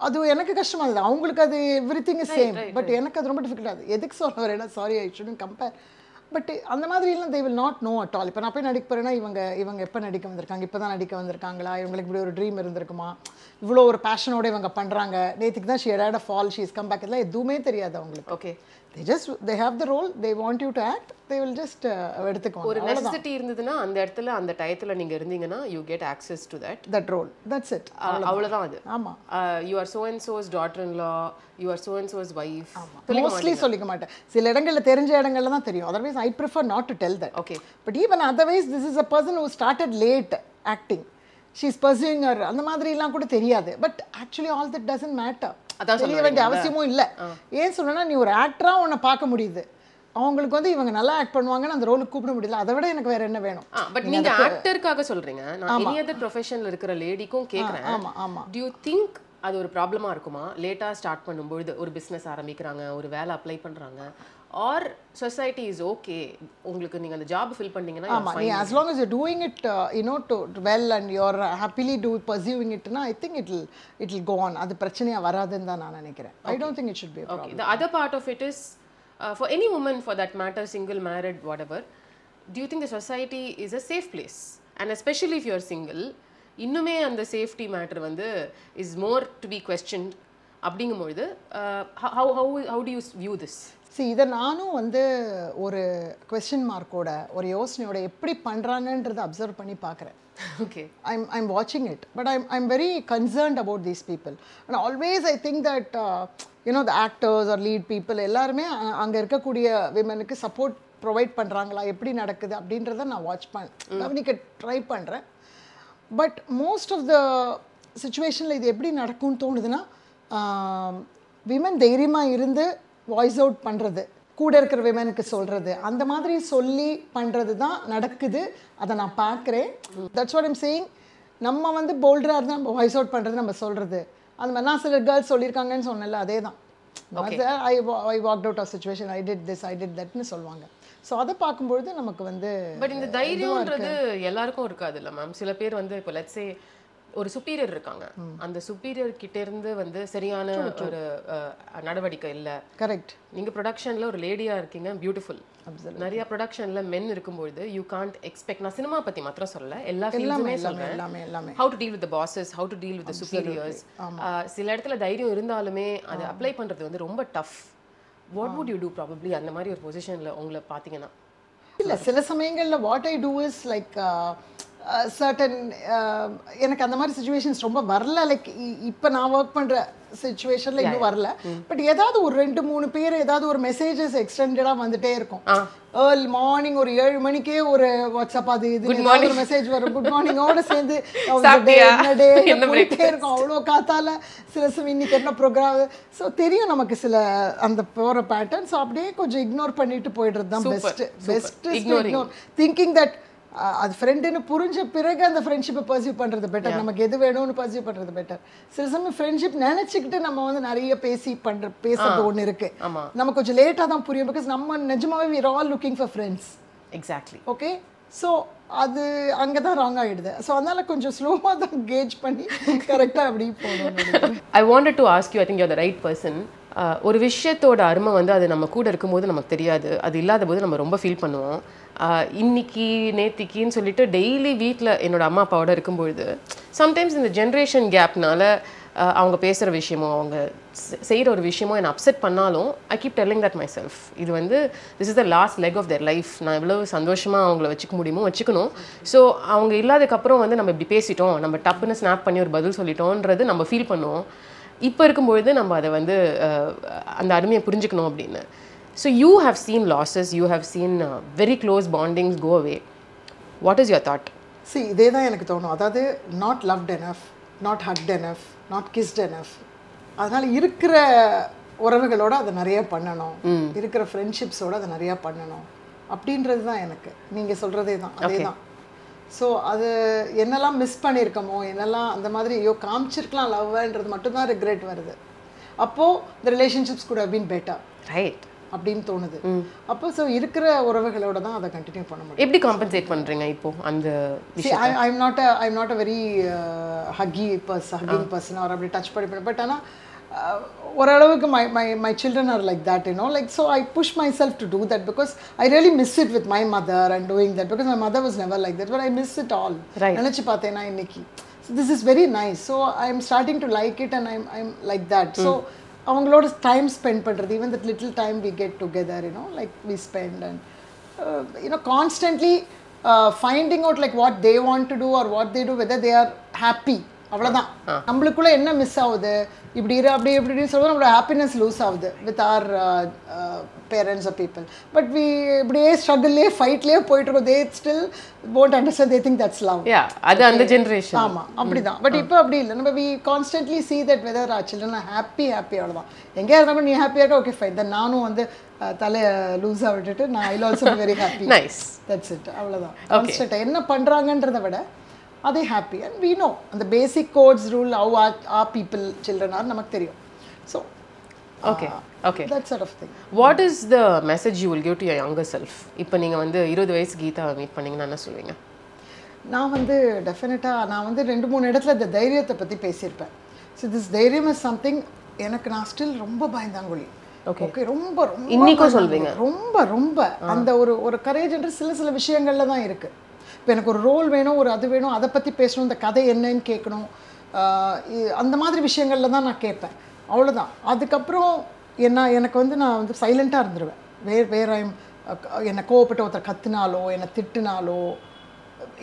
அது எனக்கு கஷ்டமாக இருந்தது. அவங்களுக்கு அது எவ்ரிதிங் இஸ் சேம், பட் எனக்கு அது ரொம்ப டிஃபிகல்ட் ஆகுது. எதுக்கு சொல்ல வரேன்னா, sorry I shouldn't compare, but அந்த மாதிரிலாம் they will not know at all. இப்போ நான் போய் நடிக்க போகிறேன்னா இவங்க எப்போ நடிக்க வந்திருக்காங்க, இப்போ தான் நடிக்க வந்திருக்காங்களா, இவங்களுக்கு இப்படி ஒரு ட்ரீம் இருந்திருக்குமா, இவ்வளோ ஒரு பேஷனோடு இவங்க பண்ணுறாங்க, நேற்றுக்கு தான் she had a fall, she is come back, இதெல்லாம் எதுவுமே தெரியாது அவங்களுக்கு.
Okay,
they have the role, they want you to act, they will just எடுத்துக்குவாங்க.
ஒரு நெசசிட்டி இருந்ததுன்னா அந்த இடத்துல அந்த டயத்துல நீங்க இருந்தீங்கன்னா you get access to that
role, that's it.
அவ்வளவுதான் அது.
ஆமா,
you are so and so's daughter in law, you are so and so's wife.
Mostly சொல்லிக்க மாட்டேன். சில இடங்கள்ல தெரிஞ்ச இடங்கள்ல தான் தெரியும். otherwise I prefer not to tell that.
Okay,
but even otherwise this is a person who started late acting, she is pursuing her, அந்த மாதிரி எல்லாம் கூட தெரியாது. but actually all that doesn't matter.
அதான்
தெரிய வேண்டிய அவசியமும் இல்லை. ஏன் சொன்னா, நீ ஒரு ஆக்டரா உன்னை பார்க்க முடியுது, அவங்களுக்கு வந்து இவங்க நல்லா ஆக்ட் பண்ணுவாங்கன்னு அந்த ரோலுக்கு கூப்பிட முடியல, அதை விட எனக்கு வேற என்ன வேணும்?
பட் நீங்க ஆக்டருக்காக சொல்றீங்க, நான் எனி அதர் ப்ரொஃபஷன்ல இருக்கிற லேடிக்கும் கேக்குறேன்.
ஆமா ஆமா,
do you think அது ஒரு ப்ராப்ளமா இருக்குமா? லேட்டா ஸ்டார்ட் பண்ணும்போது ஒரு பிசினஸ் ஆரம்பிக்கிறாங்க, ஒரு வேலை அப்ளை பண்றாங்க, or society is okay, உங்களுக்கு நீங்க அந்த ஜாப் ஃபில் பண்ணீங்கன்னா
ஆமா, நீ as long as you're doing it to well and you're happily pursuing it na, I think it will go on. அது பிரச்சனையா வராதுன்னு தான் நான் நினைக்கிறேன். I don't think it should be a problem.
Okay, the other part of it is for any woman for that matter, single, married, whatever, do you think the society is a safe place? And especially if you're single, இன்னுமே அந்த safety matter வந்து is more to be questioned அப்படிங்கும்போது how do you view this?
See, இதை நானும் வந்து ஒரு question மார்க்கோட ஒரு யோசனையோட எப்படி பண்ணுறாங்கன்றதை அப்சர்வ் பண்ணி பார்க்குறேன்.
Okay,
I'm watching it, but I'm very concerned about these people, and always I think that the actors or lead people எல்லாருமே அங்க இருக்கக்கூடிய விமனுக்கு சப்போர்ட் ப்ரொவைட் பண்ணுறாங்களா, எப்படி நடக்குது அப்படின்றத நான் வாட்ச் கவனிக்க ட்ரை பண்ணுறேன். பட் மோஸ்ட் ஆஃப் த சுச்சுவேஷனில் இது எப்படி நடக்கும்னு தோணுதுன்னா, விமன் தைரியமாக இருந்து வாய்ஸ் அவுட் பண்ணுறது, கூட இருக்கிற விமனுக்கு சொல்கிறது, அந்த மாதிரி சொல்லி பண்ணுறது தான் நடக்குது. அதை நான் பார்க்குறேன். That's what I'm saying. நம்ம வந்து போல்டராக இருந்தால் நம்ம வாய்ஸ் அவுட் பண்ணுறது, நம்ம சொல்கிறது, அந்த மாதிரி நான் சில கேர்ள்ஸ் சொல்லியிருக்காங்கன்னு சொன்னல, அதே தான். I walked out of situation, I did this, I did thatன்னு சொல்லுவாங்க. ஸோ அதை பார்க்கும்பொழுது நமக்கு வந்து
பட் இந்த தைரியம்ன்றது எல்லாருக்கும் இருக்காது இல்லை மேம். சில பேர் வந்து இப்போ லெட்ஸ் சே ஒரு சுப்பீரியர் இருக்காங்க, அந்த சுப்பீரியர் கிட்ட இருந்து வந்து சரியான ஒரு நடவடிக்கை இல்லை.
கரெக்ட்.
நீங்க ப்ரொடக்ஷன்ல ஒரு லேடியா இருக்கீங்க, பியூட்டிஃபுல். நிறைய ப்ரொடக்ஷன்ல மென் இருக்கும்போது யூ கான்ட் எக்ஸ்பெக்ட், நான் சினிமா பத்தி மாத்திரம் சொல்லல, எல்லா ஃபீல்டுமே சொல்றேன், how to deal with the bosses, how to deal with the superiors. சில இடத்துல தைரியம் இருந்தாலுமே அதை அப்ளை பண்றது வந்து ரொம்ப tough. what would you do probably அந்த மாதிரி ஒரு பொசிஷன்ல உங்களை பாத்தீங்கன்னா?
இல்ல, சில சமயங்கள்ல what I do is like certain எனக்கு அந்த மாதிரி சிச்சுவேஷன்ஸ் ரொம்ப வரல. லைக் இப்போ நான் ஒர்க் பண்ணுற சிச்சுவேஷனில் இன்னும் வரல. பட் ஏதாவது ஒரு 2-3 பேர் ஏதாவது ஒரு மெசேஜஸ் எக்ஸ்டெண்டடாக வந்துட்டே இருக்கும். ஏர்லி மார்னிங் ஒரு 7 மணிக்கே ஒரு வாட்ஸ்அப் அது இது ஒரு மெசேஜ் வரும், குட் மார்னிங்கோட சேர்ந்து போயிட்டே இருக்கும். அவ்வளோ காத்தால சில சமயம் இன்னைக்கு என்ன ப்ரோக்ராம். ஸோ தெரியும் நமக்கு சில அந்த போகிற பேட்டர்ன். ஸோ அப்படியே கொஞ்சம் இக்னோர் பண்ணிட்டு போயிடுறது தான் பெஸ்ட். இக்னோர் திங்கிங் தட் அது ஃப்ரெண்டுன்னு புரிஞ்ச பிறகு அந்த ஃப்ரெண்ட்ஷிப்பை பர்சியூ பண்ணுறது பெட்டர். நமக்கு எது வேணும்னு பர்சியூ பண்ணுறது பெட்டர். சில சமயம் ஃப்ரெண்ட்ஷிப் நினச்சிக்கிட்டு நம்ம வந்து நிறைய பேசுறது ஒன்று இருக்கு. நமக்கு கொஞ்சம் லேட்டாக தான் புரியும். பிகாஸ் நம்ம நிஜமாவே we are all looking for friends.
Exactly.
Okay, so அது அங்கே தான் ராங் ஆகிடுது. ஸோ அதனால கொஞ்சம் ஸ்லோவாக தான் கேஜ் பண்ணி கரெக்டாக அப்படி போகணும்.
I wanted to ask you, I think you are the right person. ஒரு விஷயத்தோட அருமை வந்து அது நம்ம கூட இருக்கும்போது நமக்கு தெரியாது, அது இல்லாத போது நம்ம ரொம்ப ஃபீல் பண்ணுவோம். இன்னைக்கு நேத்திக்கின்னு சொல்லிட்டு டெய்லி வீட்டில் என்னோட அம்மா அப்பாவோட இருக்கும்பொழுது சம்டைம்ஸ் இந்த ஜென்ரேஷன் கேப்னால அவங்க பேசுகிற விஷயமோ அவங்க செய்கிற ஒரு விஷயமோ என்னை அப்செட் பண்ணாலும் I keep telling that myself இது வந்து this is the last leg of their life நான் எவ்வளோ சந்தோஷமாக அவங்கள வச்சுக்க முடியுமோ வச்சுக்கணும் ஸோ அவங்க இல்லாததுக்கப்புறம் வந்து நம்ம இப்படி பேசிட்டோம் நம்ம டப்புன்னு ஸ்னாப் பண்ணி ஒரு பதில் சொல்லிட்டோன்றது நம்ம ஃபீல் பண்ணுவோம் இப்போ இருக்கும்பொழுது நம்ம அதை வந்து அந்த அருமையை புரிஞ்சுக்கணும் அப்படின்னு so you have seen losses you have seen very close bondings go away what is your thought
இதே தான் எனக்கு தோணும் அதாவது not loved enough not hugged enough not kissed enough அதனால் இருக்கிற உறவுகளோடு அதை நிறையா பண்ணணும் இருக்கிற ஃப்ரெண்ட்ஷிப்ஸோடு அதை நிறையா பண்ணணும் அப்படின்றது தான் எனக்கு நீங்கள் சொல்கிறதே தான் அதே தான் ஸோ அது என்னெல்லாம் மிஸ் பண்ணியிருக்கமோ என்னெல்லாம் அந்த மாதிரி ஐயோ காமிச்சிருக்கலாம் லவ்ன்றது மட்டும்தான் ரிக்ரெட் வருது அப்போது இந்த ரிலேஷன்ஷிப்ஸ் கூட பீன் பெட்டர்
ரைட்
அப்படின்னு தோணுது அப்போ ஸோ இருக்கிற உறவுகளோட தான் அதை கண்டினியூ பண்ண முடியும்
எப்படி காம்பன்சேட் பண்ணுறீங்க இப்போ அந்த
I'm not a very hugging person அவர் அப்படி டச் பண்ணி பட் ஆனால் ஓரளவுக்கு my children are like that, you know, like, so I push myself to do that because I really miss it with my mother and doing that because my mother was never like that, but I miss it all. நினைச்சு பார்த்தேனா இன்னைக்கு so this is very nice, so I'm starting to like it and I'm like that. So அவங்களோட time spend பண்ணுறது, even that little time we get together, you know, like we spend and you know, constantly finding out like what they want to do or what they do, whether they are happy. அவ்வளோதான். நம்மளுக்குள்ள என்ன miss ஆகுது, இப்படி இரு அப்படி இப்படின்னு சொல்லுவோம், நம்மளோட ஹாப்பினஸ் லூஸ் ஆகுது with our parents or people. But we இப்படியே ஸ்ட்ரகிள்லேயே ஃபைட்லேயே போயிட்டுருக்கோம். They still won't understand, they think that's love.
அது அந்த ஜென்ரேஷன்.
ஆமாம், அப்படிதான். பட் இப்போ அப்படி இல்லை. நம்ம we constantly see that whether our children are happy அவ்வளோதான். எங்கேயா இருந்தாலும் நீ ஹாப்பியாக இருக்க, ஓகே ஃபைன், தென் நானும் வந்து தலையை லூஸாக விட்டுட்டு நான் I also be very happy.
Nice,
that's it, அவ்வளோதான். கான்ஸ்டன்ட்டாக என்ன பண்ணுறாங்கன்றதை விட அதே ஹாப்பி அண்ட் வி நோ அந்த basic codes rule how are people children are நமக்கு தெரியும். So
okay
that sort of thing.
What is the message you will give to your younger self? இப்போ நீங்கள் வந்து 20 வயசு கீதாவை மீட் பண்ணிங்கன்னா என்ன சொல்லுவீங்க?
நான் வந்து டெஃபினட்டாக நான் வந்து 2-3 இடத்துல இந்த தைரியத்தை பற்றி பேசியிருப்பேன். ஸோ திஸ் தைரியம் இஸ் சம்திங் எனக்கு நான் ஸ்டில் ரொம்ப பயந்தாங்கொழி. ஓகே, ரொம்ப ரொம்ப
இன்னைக்கும் சொல்வீங்க?
ரொம்ப அந்த ஒரு கரேஜ்ன்ற சில விஷயங்கள்ல தான் இருக்குது. இப்போ எனக்கு ஒரு ரோல் வேணும், ஒரு அது வேணும், அதை பற்றி பேசணும், இந்த கதை என்னன்னு கேட்கணும், அந்த மாதிரி விஷயங்களில் தான் நான் கேட்பேன், அவ்வளோதான். அதுக்கப்புறம் எனக்கு வந்து நான் வந்து சைலண்ட்டாக இருந்துருவேன். வேற என்னை கோவப்பட்டு ஒருத்தர் கத்துனாலோ என்னை திட்டுனாலோ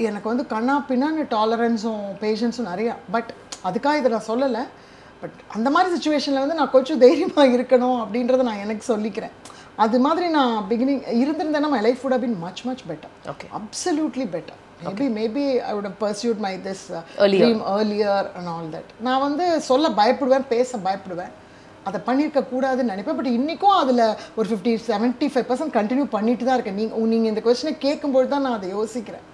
எனக்கு வந்து கண்ணா பின்னான்னு டாலரன்ஸும் பேஷன்ஸும் நிறையா. பட் அதுக்காக இதை நான் சொல்லலை. பட் அந்த மாதிரி சுச்சுவேஷனில் வந்து நான் கொஞ்சம் தைரியமாக இருக்கணும் அப்படின்றத நான் எனக்கு சொல்லிக்கிறேன். அது மாதிரி நான் beginning இருந்திருந்தேன்னா my life would have been much better.
Okay,
absolutely better. Maybe I would have pursued my this dream earlier and all that. நான் வந்து சொல்ல பயப்படுவேன், பேச பயப்படுவேன், அதை பண்ணியிருக்க கூடாதுன்னு நினைப்பேன். பட் இன்றைக்கும் அதில் ஒரு 50-75% கண்டினியூ பண்ணிட்டு தான் இருக்கேன். நீங்கள் இந்த கொஸ்டினை கேட்கும்போது தான் நான் அதை யோசிக்கிறேன்.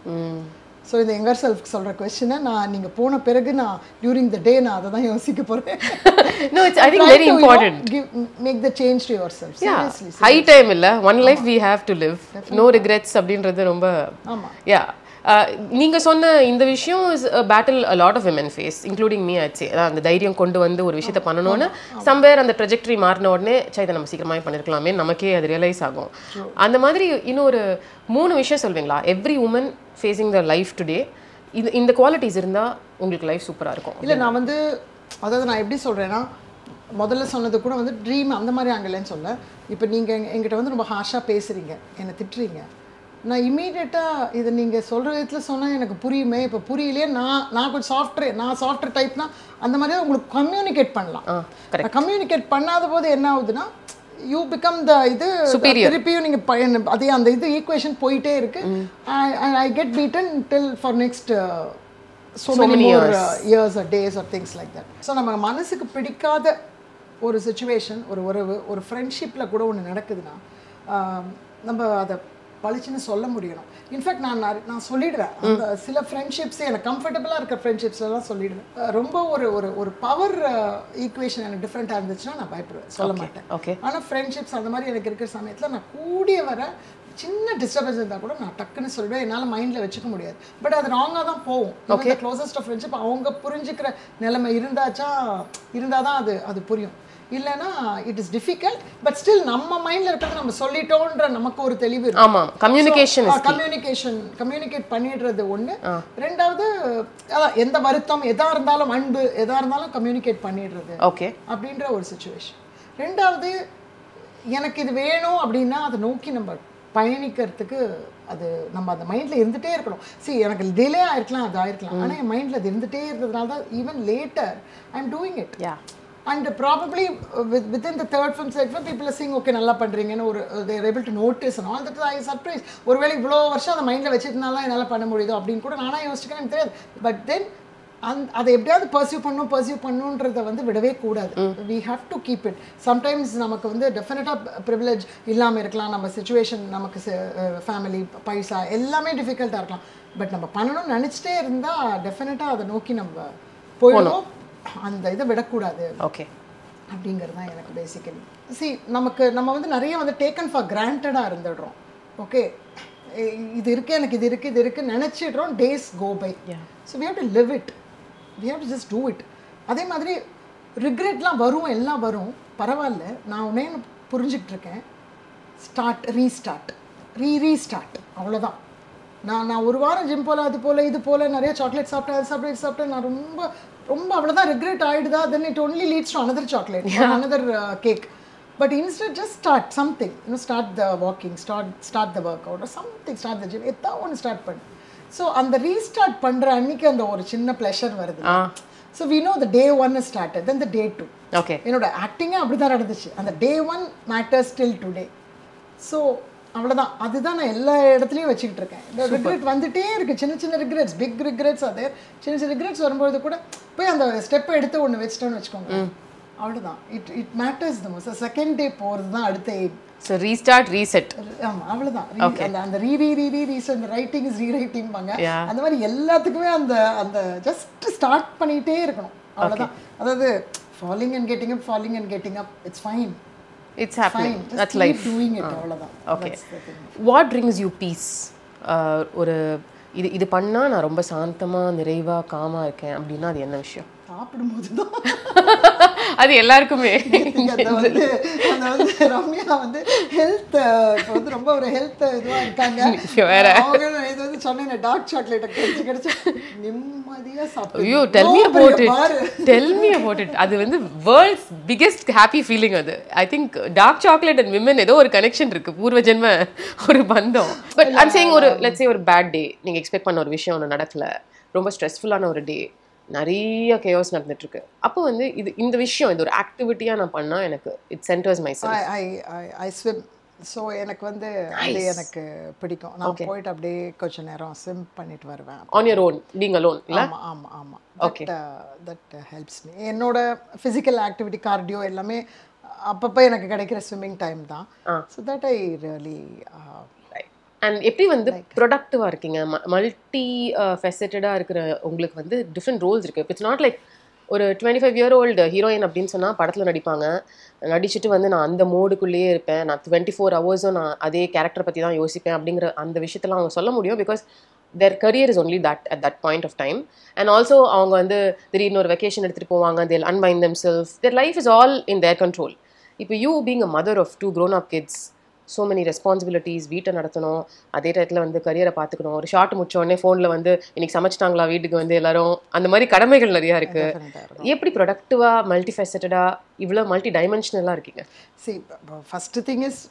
ஸோ இந்த யங்கர் செல்ஃப்க்கு சொல்கிற கொஸ்டினை நான் நீங்கள் போன பிறகு நான் டியூரிங் த டே நான் அதை தான் யோசிக்க போகிறேன்.
No, it's, I think very important.
Make the change to yourself. Seriously.
High time இல்ல, one life we have to live. No regrets அப்படின்றது ரொம்ப.
ஆமாம்.
Yeah. நீங்க சொன்ன இந்த விஷயம் is a battle a lot of women face, including me, I'd say. அந்த தைரியம் கொண்டு வந்து ஒரு விஷயத்தை பண்ணணும்னு சம்வேர் அந்த ட்ரெஜெக்டரி மாறின உடனே இதை நம்ம சீக்கிரமாக பண்ணிருக்கலாமே நமக்கே அது ரியலைஸ் ஆகும். அந்த மாதிரி இன்னும் ஒரு 3 விஷயம் சொல்வீங்களா? Every woman facing the life today இந்த குவாலிட்டிஸ் இருந்தால் உங்களுக்கு லைஃப் சூப்பராக இருக்கும்.
இல்லை, நான் வந்து அதாவது நான் எப்படி சொல்கிறேன்னா, முதல்ல சொன்னது கூட வந்து ட்ரீம் அந்த மாதிரி ஆங்கலன்னு சொல்ல. இப்போ நீங்கள் எங்கிட்ட வந்து ரொம்ப ஹார்ஷாக பேசுகிறீங்க, என்னை திட்டுறீங்க, நான் இமீடியட்டாக இதை நீங்கள் சொல்கிற விதத்தில் சொன்னால் எனக்கு புரியுமே, இப்போ புரியலையே, நான் கொஞ்சம் சாஃப்ட்வேர் டைப்னா அந்த மாதிரி தான் உங்களுக்கு கம்யூனிகேட் பண்ணலாம். கம்யூனிகேட் பண்ணாத போது என்ன ஆகுதுன்னா, யூ பிகம் த இது திருப்பியும் நீங்கள் அதே அந்த இது ஈக்குவேஷன் போயிட்டே இருக்கு. I get beaten till for next so many more years or days or things like that. So நம்ம மனசுக்கு பிடிக்காத ஒரு சுச்சுவேஷன், ஒரு உறவு, ஒரு ஃப்ரெண்ட்ஷிப்பில் கூட ஒன்று நடக்குதுன்னா நம்ம அதை பழிச்சுன்னு சொல்ல முடியணும். இன்ஃபேக்ட் நான் சொல்லிடுவேன். அந்த சில ஃப்ரெண்ட்ஷிப்ஸே எனக்கு கம்ஃபர்டபுளாக இருக்கிற ஃப்ரெண்ட்ஷிப்ஸ்லாம் சொல்லிடுவேன். ரொம்ப ஒரு பவர் ஈக்குவேஷன் எனக்கு டிஃப்ரெண்ட்டாக இருந்துச்சுன்னா நான் பயப்படுவேன், சொல்ல மாட்டேன். ஆனால் ஃப்ரெண்ட்ஷிப்ஸ் அந்த மாதிரி எனக்கு இருக்கிற சமயத்தில் நான் கூடிய வர சின்ன டிஸ்டர்பன்ஸ் இருந்தால் கூட நான் டக்குன்னு சொல்லிடுவேன். என்னால் மைண்டில் வச்சுக்க முடியாது. பட் அது ராங்காக தான் போகும். க்ளோசஸ்ட் ஆஃப் ஃப்ரெண்ட்ஷிப் அவங்க புரிஞ்சுக்கிற நிலைமை இருந்தால் தான் அது புரியும். இல்லைன்னா it is difficult but still நம்ம மைண்டில் இருக்கிறது நம்ம சொல்லிட்டோன்ற நமக்கு ஒரு தெளிவு இருக்கு.
ஆமாம்,
கம்யூனிகேட் பண்ணிடுறது ஒன்று. ரெண்டாவது அதான் எந்த வருத்தம் எதாக இருந்தாலும் அன்பு எதாக இருந்தாலும் கம்யூனிகேட் பண்ணிடுறது அப்படின்ற ஒரு சுச்சுவேஷன். ரெண்டாவது எனக்கு இது வேணும் அப்படின்னா அதை நோக்கி நம்ம பயணிக்கிறதுக்கு அது நம்ம அந்த மைண்டில் இருந்துகிட்டே இருக்கணும். எனக்கு டிலே ஆயிருக்கலாம், அது ஆயிருக்கலாம், ஆனால் என் மைண்டில் அது இருந்துகிட்டே இருக்கிறதுனால தான் even later I am doing it. And probably within the third film, second film, people are saying, okay, நல்லா பண்றீங்கன்னு ஒரு they are able to notice and all that. I surprised. ஒருவேளை இவ்வளோ வருஷம் அந்த மைண்டில் வச்சிருந்தாலும் என்னால் பண்ண முடியுதோ அப்படின்னு கூட நானாக யோசிச்சுக்கேன், எனக்கு தெரியாது. பட் தென் அதை எப்படியாவது பர்சியூ பண்ணுன்றதை வந்து விடவே கூடாது. we have to keep it. sometimes நமக்கு வந்து டெஃபினட்டாக ப்ரிவிலேஜ் இல்லாமல் இருக்கலாம், நம்ம சுச்சுவேஷன், நமக்கு ஃபேமிலி, பைசா எல்லாமே டிஃபிகல்ட்டாக இருக்கலாம். பட் நம்ம பண்ணணும்னு நினச்சிட்டே இருந்தால் டெஃபினட்டாக அதை நோக்கி நம்ம போயிடணும். அந்த இதை விடக்கூடாது அப்படிங்கிறது தான் எனக்கு பேசிக்கலி. நம்ம வந்து நிறைய வந்து டேக்கன் ஃபார் கிராண்டடாக இருந்துடுறோம். ஓகே, இது இருக்குது, எனக்கு இது இருக்குது நினச்சிடுறோம். Days go by. So we have to live it, we have to just do it. அதே மாதிரி ரிக்ரெட்லாம் வரும், எல்லாம் வரும், பரவாயில்ல. நான் உடனே புரிஞ்சுக்கிட்டு இருக்கேன். ஸ்டார்ட், ரீஸ்டார்ட், அவ்வளோதான். நான் ஒரு வாரம் ஜிம் போல், அது போல், இது போல் நிறைய சாக்லேட் சாப்பிட்டேன், நான் ரொம்ப அவ்வளோதான் ரிக்ரெட் ஆகிடுதா, then it only leads to another chocolate, another cake. But instead just start something, start the walking, start the workout or something, start the gym, எதா ஒன்று ஸ்டார்ட் பண்ணு. ஸோ அந்த ரீஸ்டார்ட் பண்ணுற அன்னைக்கு அந்த ஒரு சின்ன ப்ளஷர் வருது. So we know the day 1 is started, then the day 2. என்னோட ஆக்டிங்கே அப்படி தான் நடந்துச்சு. அந்த day 1 matters till today. So அவ்வளோதான். அதுதான் நான் எல்லா இடத்துலையும் வச்சுக்கிட்டு இருக்கேன். இந்த ரிக்ரெட் வந்துட்டே இருக்குது, சின்ன ரிக்ரெட்ஸ், பிக் ரிக்ரெட்ஸ். அதே சின்ன ரிக்ரெட்ஸ் வரும்போது கூட போய் அந்த ஸ்டெப்பை எடுத்து ஒன்று வச்சுட்டோன்னு வச்சுக்கோங்க, அவ்வளோதான். It matters the most. Second day போகிறது தான் அடுத்த எய்ம்.
So restart, reset.
ஆமாம், அவ்வளோதான். அந்த ரீசெட், அந்த ரைட்டிங் இஸ் ரீரைட்டிங் பாங்க. அந்த மாதிரி எல்லாத்துக்குமே அந்த ஜஸ்ட் ஸ்டார்ட் பண்ணிகிட்டே இருக்கணும், அவ்வளோதான். அதாவது falling and getting up, it's fine.
It's happening.
Fine.
That's life.
Doing it, அவ்வளவுதான்.
Okay. What brings you peace? ஒரு இது பண்ணா நான் ரொம்ப சாந்தமா, நிறைவா, காமா இருக்கேன் அப்படின்னா அது என்ன விஷயம்?
சாப்பிடும்போது தான்.
அது எல்லாருக்குமே.
ரம்யா வந்து ஹெல்த் வந்து ரொம்ப ஒரு ஹெல்த் இதுவாக இருக்காங்க. அவங்க இது வந்து சொன்னேன், டார்க் சாக்லேட்டை கிடைச்சு நிம்மதியாக சாப்பிடுவோம்.
ஐயோ, tell me about it. அது வந்து வேர்ல்ட்ஸ் பிகெஸ்ட் ஹாப்பி ஃபீலிங். அது I think dark chocolate and women ஏதோ ஒரு கனெக்ஷன் இருக்கு, பூர்வ ஜென்ம ஒரு பந்தம். பட் ஐம் சேயிங், ஒரு லெட்ஸ் சே ஒரு பேட் டே, நீங்க எக்ஸ்பெக்ட் பண்ண ஒரு விஷயம் ஒன்று நடக்கல, ரொம்ப ஸ்ட்ரெஸ்ஃபுல்லான ஒரு டே, நிறைய கேயோஸ் நடந்துட்டு இருக்கு. அப்போ வந்து இந்த விஷயம், இது ஒரு ஆக்டிவிட்டியா நான் பண்ணா எனக்கு it centres my self.
I swim. So எனக்கு வந்து அது எனக்கு பிடிக்கும். நான் போயிட்டு அப்படியே கொஞ்சம் நேரம் ஸ்விம் பண்ணிட்டு வருவேன்.
On your own, being alone இல்ல?
ஆமாம். Okay, that helps me. என்னோட ஃபிசிக்கல் ஆக்டிவிட்டி, கார்டியோ எல்லாமே அப்பப்போ எனக்கு கிடைக்கிற ஸ்விம்மிங் டைம் தான். So that I really.
And எப்படி வந்து ப்ரொடக்டிவாக இருக்கீங்க? மல்டி ஃபெசட்டடாக இருக்கிற உங்களுக்கு வந்து டிஃப்ரெண்ட் ரோல்ஸ் இருக்குது. இட்ஸ் நாட் லைக் ஒரு 25-year-old ஹீரோயின் அப்படின்னு சொன்னால் படத்தில் நடிப்பாங்க, நடிச்சுட்டு வந்து நான் அந்த மோடுக்குள்ளேயே இருப்பேன், நான் 24 hours நான் அதே கேரக்டரை பற்றி தான் யோசிப்பேன் அப்படிங்கிற அந்த விஷயத்தெல்லாம் அவங்க சொல்ல முடியும். Because their career is only that at that point of time. And also அவங்க வந்து திடீர்னு ஒரு வெக்கேஷன் எடுத்துகிட்டு போவாங்க, they'll unwind themselves, their life is all in their control. இப்போ you being a mother of 2 grown-up kids, so many responsibilities, வீட்டை நடத்தணும், அதே டயத்தில் வந்து கரியரை பார்த்துக்கணும், ஒரு ஷார்ட் முடிச்சோடனே ஃபோனில் வந்து இன்னைக்கு சமைச்சிட்டாங்களா வீட்டுக்கு வந்து எல்லாரும், அந்த மாதிரி கடமைகள் நிறையா இருக்குது. எப்படி ப்ரொடக்டிவாக, மல்டி ஃபெசட்டடாக, இவ்வளோ மல்டி டைமென்ஷனலாக இருக்கீங்க?
First thing is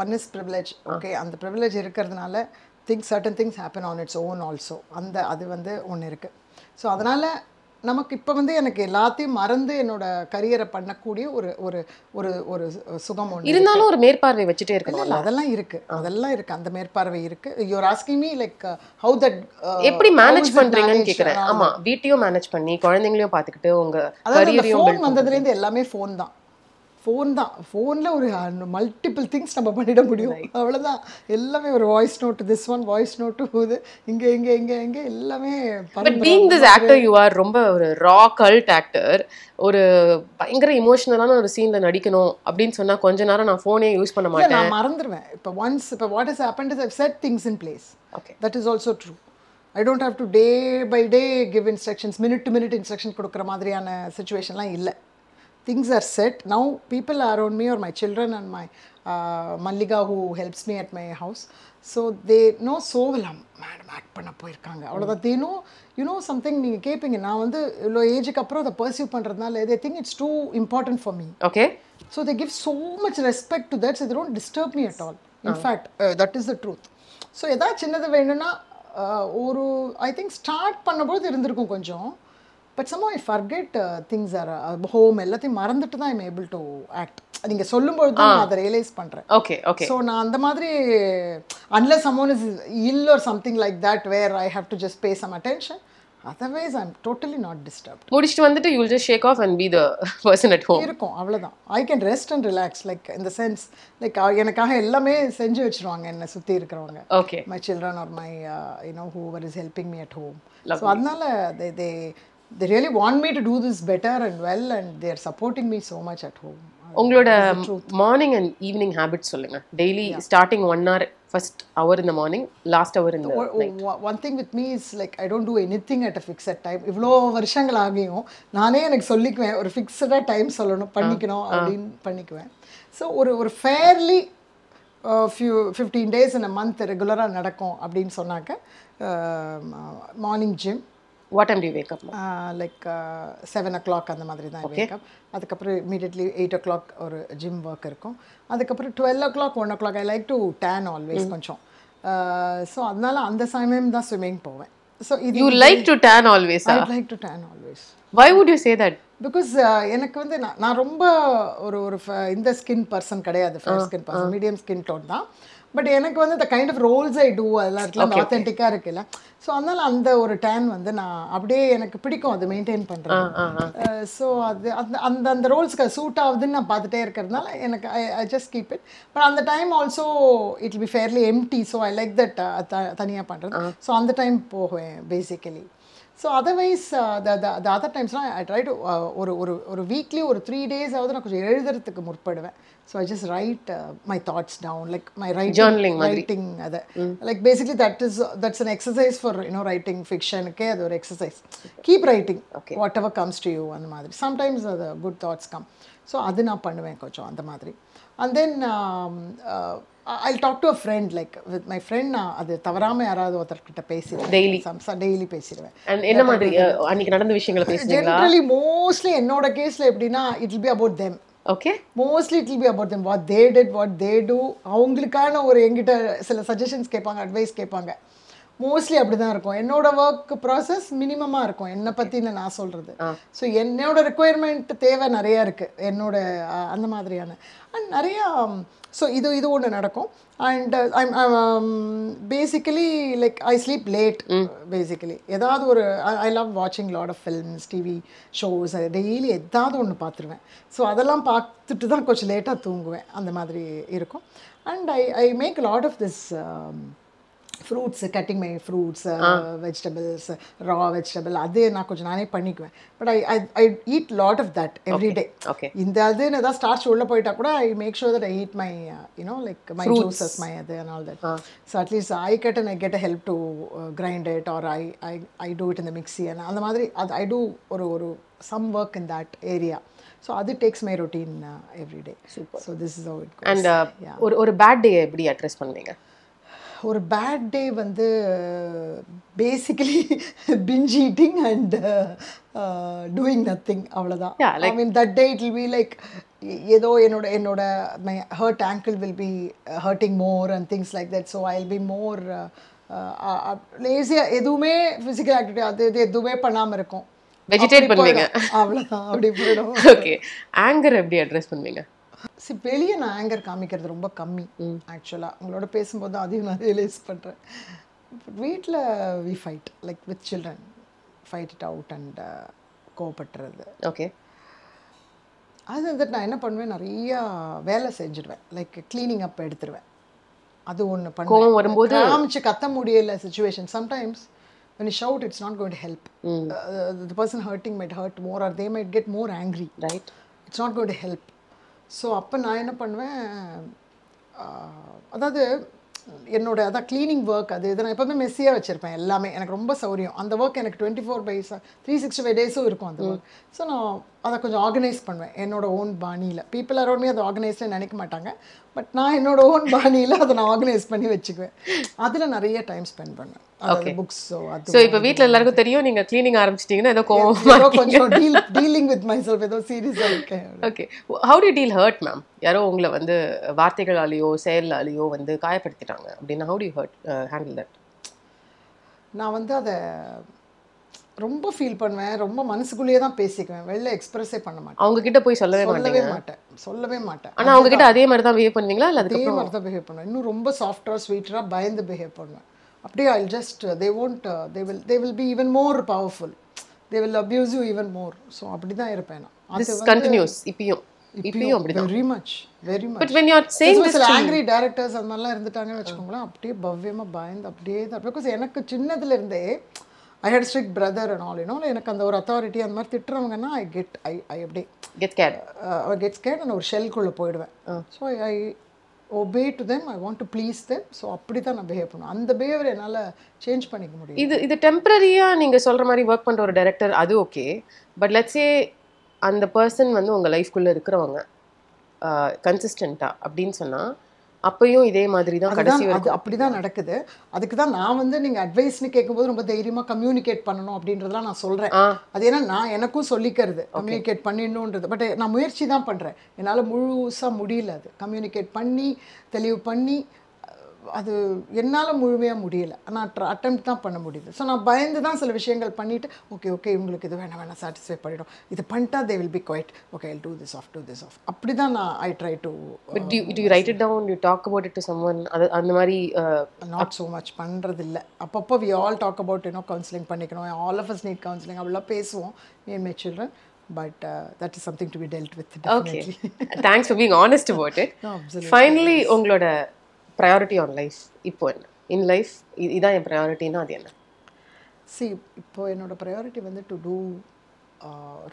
one is privilege. Okay, அந்த ப்ரிவிலேஜ் இருக்கிறதுனால certain things happen on its own also. அது வந்து ஒன்று இருக்குது. ஸோ அதனால் நமக்கு இப்போ வந்து எனக்கு எல்லாத்தையும் மறந்து என்னோட கரியரை பண்ணக்கூடிய ஒரு ஒரு ஒரு சுகம் ஒன்று
இருந்தாலும் ஒரு மேற்பார்வை வச்சுட்டே இருக்கணும்.
அதெல்லாம் இருக்குது, அந்த மேற்பார்வை இருக்குது. You're asking me like how that
எப்படி மேனேஜ் பண்ணுறீங்கன்னு கேட்குறேன். ஆமாம், வீட்டையும் மேனேஜ் பண்ணி குழந்தைங்களையும் பார்த்துக்கிட்டு உங்கள் கரியரையும்.
ஃபோன் வந்ததுலேருந்து எல்லாமே ஃபோன் தான். ஃபோனில் ஒரு மல்டிபிள் திங்ஸ் நம்ம பண்ணிட முடியும், அவ்வளோதான். எல்லாமே ஒரு voice note, this one voice note போகுது, இங்கே எல்லாமே.
But being this actor, you are ரொம்ப ஒரு ரா கல்ட் ஆக்டர். ஒரு பயங்கர இமோஷனலான ஒரு சீனில் நடிக்கணும் அப்படின்னு சொன்னால் கொஞ்ச நேரம் நான் ஃபோனே யூஸ் பண்ண மாட்டேன்,
நான் மறந்துடுவேன். இப்போ what has happened is I've set things in place. Okay, that is also true. I don't have to day by day give instructions, minute to minute instruction கொடுக்குற மாதிரியான சுச்சுவேஷன்லாம் இல்லை. things are set. Now people around me or my children and my Mallika who helps me at my house, so they know so well madam act பண்ண போயிருக்காங்க அவ்வளோதான். they know you know something நீங்கள் கேட்பீங்க நான் வந்து இவ்வளோ ஏஜுக்கு அப்புறம் அதை பர்சியூ பண்ணுறதுனால they think it's too important for me.
Okay.
So they give so much respect to that, so they don't disturb me at all. In fact, that is the truth. So எதாவது சின்னது வேணும்னா ஒரு I think start பண்ணும்போது இருந்திருக்கும் கொஞ்சம், but somehow I forget things are home எல்லாத்தையும் மறந்துட்டு தான் I'm able to act. நீங்கள் சொல்லும்போது தான் நான் அதை ரியலைஸ் பண்ணுறேன்.
Okay okay.
ஸோ நான் அந்த மாதிரி unless someone is ill or something like that where I have to just pay some attention, otherwise I'm totally not disturbed.
முடிச்சிட்டு வந்துட்டு you will just shake off and be the person at home.
இருக்கும் அவ்வளவுதான். I can rest and relax, like in the sense like எனக்காக எல்லாமே செஞ்சு வச்சிருவாங்க என்ன சுத்தி இருக்கிறவங்க.
Okay.
My children or my you know whoever is helping me at home. So அதனால they really want me to do this better and well, and they are supporting me so much at home.
உங்களோட morning and evening habit சொல்லுங்க. Daily starting 1 hour, first hour in the morning, last hour in the night.
One thing with me is like I don't do anything at a fixed time. இவ்வளோ வருஷங்கள் ஆகியும் நானே எனக்கு சொல்லிக்குவேன் ஒரு ஃபிக்ஸடாக time சொல்லணும் பண்ணிக்கணும் அப்படின்னு பண்ணிக்குவேன். ஸோ ஒரு fairly few 15 days in a month ரெகுலராக நடக்கும் அப்படின்னு சொன்னாக்க morning gym.
What time do you wake up?
Like 7 o'clock அந்த மாதிரி தான் wake up. அதுக்கப்புறம் immediately 8 o'clock ஒரு ஜிம் ஒர்க் இருக்கும். அதுக்கப்புறம் 12 o'clock 1 o'clock I like to tan always கொஞ்சம். ஸோ அதனால அந்த சமயம் தான் ஸ்விம்மிங் போவேன். ஸோ இது
You like to tan always?
I like to tan always.
Why would you say that?
Because எனக்கு வந்து நான் ரொம்ப ஒரு இந்த ஸ்கின் பர்சன் கிடையாது, fair skin person, medium skin tone தான். பட் எனக்கு வந்து இந்த kind of roles I do அதெல்லாம் இருக்குல்ல ஆத்தென்டிக்காக இருக்குல்ல. ஸோ அதனால் அந்த ஒரு டேன் வந்து நான் அப்படியே எனக்கு பிடிக்கும் அது மெயின்டைன் பண்ணுறேன். ஸோ அது அந்த அந்த ரோல்ஸ்க்கு சூட் ஆகுதுன்னு நான் பார்த்துட்டே இருக்கிறதுனால எனக்கு I just keep it. But அந்த time also it will be fairly empty. So I like that தனியாக பண்ணுறது. ஸோ அந்த டைம் போவேன் basically. So otherwise the other timesலாம் I try to ஒரு வீக்லி ஒரு 3 days ஆகுது நான் கொஞ்சம் எழுதுறதுக்கு முற்படுவேன். So I just write my thoughts down, like my writing அது like basically that's an exercise for writing ஃபிக்ஷனுக்கே அது ஒரு exercise. Keep writing what ever comes to you அந்த மாதிரி. சம்டைம்ஸ் அது குட் தாட்ஸ் கம். ஸோ அது நான் பண்ணுவேன் கொஞ்சம் அந்த மாதிரி. And then I'll talk to a friend, like with my friend அது தவறாம யாராவது ஒருத்தர்கிட்ட பேசிடுவேன் டெய்லி பேசிடுவேன்.
என்ன மாதிரி அன்னைக்கு நடந்த விஷயங்களை பேசுவீங்களா?
ஜெனரலி மோஸ்ட்லி என்னோட கேஸ்ல எப்படின்னா it will be about them.
Okay.
Mostly it will be about them, what they did, what they do. அவங்களுக்கான ஒரு என்கிட்ட சில சஜஷன்ஸ் கேட்பாங்க, அட்வைஸ் கேட்பாங்க. மோஸ்ட்லி அப்படி தான் இருக்கும். என்னோட ஒர்க் ப்ராசஸ் மினிமமாக இருக்கும் என்னை பற்றின நான் சொல்கிறது. ஸோ என்னோட ரெக்குயர்மெண்ட் தேவை நிறையா இருக்குது என்னோட அந்த மாதிரியான அண்ட் நிறையா. ஸோ இது ஒன்று நடக்கும். And basically like I sleep late basically. ஏதாவது ஒரு ஐ லவ் வாட்சிங் lot of films, TV shows, daily ஏதாவது ஒன்று பார்த்துருவேன். ஸோ அதெல்லாம் பார்த்துட்டு தான் கொஞ்சம் லேட்டாக தூங்குவேன் அந்த மாதிரி இருக்கும். And I make lot of this fruits, cutting my fruits, vegetables, raw vegetable அது நான் கொஞ்சம் நானே பண்ணிக்குவேன். But I eat lot of that every டே. இந்த அதுன்னு ஏதாவது ஸ்டார்ச் உள்ளே போயிட்டா கூட I make sure that I eat my like my juices, my அது and all that. So at least I get a help to grind it or I do it இந்த mixie and அந்த மாதிரி அது ஐ டூ ஒரு some work in that area. So அது takes my routine every day. So this is how it goes.
And ஒரு bad day எப்படி address பண்ணுவீங்க?
ஒரு பேட் டே வந்து basically binge eating and doing nothing அவ்வளோதான். I mean that day it will be like ஏதோ என்னோட my hurt ankle will be hurting more and things like that. So I will be more லேசியாக எதுவுமே physical activity அது இது எதுவுமே பண்ணாமல் இருக்கும்.
வெஜிடேட் பண்ணுவீங்க
அவ்வளோதான், அப்படி போயிடும்.
ஓகே. ஆங்கர் எப்படி அட்ரெஸ் பண்ணுவீங்க?
வெளியே நான் ஆங்கர் காமிக்கிறது ரொம்ப கம்மி ஆக்சுவலாக. உங்களோட பேசும்போது அதையும் நான் ரியலைஸ் பண்ணுறேன். வீட்டில் we fight like with children, fight it out and கோவப்பட்டுறது.
ஓகே.
அது வந்துட்டு நான் என்ன பண்ணுவேன், நிறையா வேலை செஞ்சுடுவேன். லைக் க்ளீனிங் அப் எடுத்துருவேன். அது ஒன்று பண்ணுவேன். வரும்போது காமிச்சு கத்த முடியல situation. Sometimes when you shout it's not going to help. The person hurting might hurt more or they might get more angry, right? It's not going to help. So அப்போ நான் என்ன பண்ணுவேன், அதாவது என்னோட அதான் க்ளீனிங் ஒர்க் அது இதை நான் எப்போவுமே மெஸ்ஸியாக வச்சுருப்பேன். எல்லாமே எனக்கு ரொம்ப சௌரியம். அந்த ஒர்க் எனக்கு 24/365 days இருக்கும் அந்த ஒர்க். ஸோ நான் அதை கொஞ்சம் ஆர்கனைஸ் பண்ணுவேன் என்னோட ஓன் பாணியில். பீப்புள் அரௌண்ட் மீ அதை ஆர்கனைஸ்டு நினைக்க மாட்டாங்க. பட் நான் என்னோட ஓன் பாணியில் அதை நான் ஆர்கனைஸ் பண்ணி வச்சுக்குவேன். அதில் நிறைய டைம் ஸ்பெண்ட் பண்ணுவேன். அதாவது புக்ஸோ
ஸோ இப்போ வீட்டில் எல்லாருக்கும் தெரியும் நீங்கள் க்ளீனிங் ஆரம்பிச்சிட்டிங்கன்னா ஏதோ
கொஞ்சம் டீலிங் வித் மை செல்ஃப் ஏதோ சீரியஸாக இருக்கேன்.
Okay, how to deal hurt ma'am? யாரோ உங்களை வந்து வார்த்தைகளாலேயோ செயலாலேயோ வந்து காயப்படுத்திட்டாங்க அப்படின்னா ஹவு டு ஹேண்டில் தட்?
நான் வந்து அதை ரொம்ப ஃபீல் பண்ணுவேன். ரொம்ப மனசுக்குள்ளேயே தான் பேசிக்குவேன். வெளில எக்ஸ்பிரஸே பண்ண மாட்டேன்.
அவங்க கிட்ட போய் சொல்லவே
மாட்டேன்.
ஆனால் அவங்க கிட்ட அதே மாதிரி தான் பிஹேவ் பண்ணுவீங்களா? இல்லை
அதே மாதிரி தான் பிஹேவ் பண்ணுவேன். இன்னும் ரொம்ப சாஃப்டாக ஸ்வீட்டராக பயந்து பிஹேவ் பண்ணுவேன். அப்படியே I just they will be even more powerful. They will abuse you even more. So அப்படி தான் இருப்பேன் நான்.
அது கண்டினியூஸ் இப்பயும் அப்படிதான்.
Very much.
But when you are saying this to
angry directors அந்த மாதிரிலாம் இருந்துட்டாங்கன்னு வச்சுக்கோங்களேன், அப்படியே பவ்யமாக பயந்து அப்படியே தான். பிகாஸ் எனக்கு சின்னதுல இருந்தே I hate strict brother and all you know. எனக்கு அந்த ஒரு அத்தாரிட்டி அந்த மாதிரி திட்டுறவங்கன்னா ஐ அப்படியே கெட் ஸ்கேர்ட் நான் ஒரு ஷெல்குள்ளே போயிடுவேன். So I obey to them, I want to please them. So அப்படி தான் நான் பிஹேவ் பண்ணுவேன். அந்த பிஹேவியர் என்னால் சேஞ்ச் பண்ணிக்க முடியும்.
இது டெம்பரரியாக நீங்கள் சொல்கிற மாதிரி ஒர்க் பண்ணுற ஒரு டைரக்டர் அது ஓகே. பட் லெட்ஸ் சே அந்த பர்சன் வந்து உங்கள் லைஃப்குள்ளே இருக்கிறவங்க கன்சிஸ்டண்ட்டாக அப்படின்னு சொன்னால் அப்பயும் இதே மாதிரி தான் கடைசி
அது அப்படி தான் நடக்குது. அதுக்கு தான் நான் வந்து நீங்கள் அட்வைஸ்னு கேட்கும்போது ரொம்ப தைரியமாக கம்யூனிகேட் பண்ணணும் அப்படின்றதெல்லாம் நான் சொல்கிறேன். அது ஏன்னா நான் எனக்கும் சொல்லிக்கிறது கம்யூனிகேட் பண்ணிடணுன்றது. பட் நான் முயற்சி தான் பண்ணுறேன். என்னால் முழுசாக முடியல. அது கம்யூனிகேட் பண்ணி தெளிவு பண்ணி அது என்னால் முழுமையாக முடியலை. நான் அட்டெம்ப்ட் தான் பண்ண முடியுது. ஸோ நான் பயந்து தான் சில விஷயங்கள் பண்ணிவிட்டு ஓகே இவங்களுக்கு இது வேணாம் சாட்டிஸ்ஃபை பண்ணிடும், இது பண்ணிட்டா they will be quiet, okay I do this off அப்படி தான் நான் I try to.
Do you write it down, you talk about it to someone? அந்த மாதிரி
நாட் ஸோ மச் பண்ணுறது இல்லை. அப்பப்போ we all talk about counselling பண்ணிக்கணும், all of us need counselling அப்படிலாம் பேசுவோம் me and my children. But that is something to be dealt with definitely.
Okay. Thanks for being honest about it. No, absolutely. Finally, உங்களோட priority on life இப்போ என்ன? In life இதான் என் priorityனா அது என்ன?
See, இப்போ என்னோட priority வந்து to do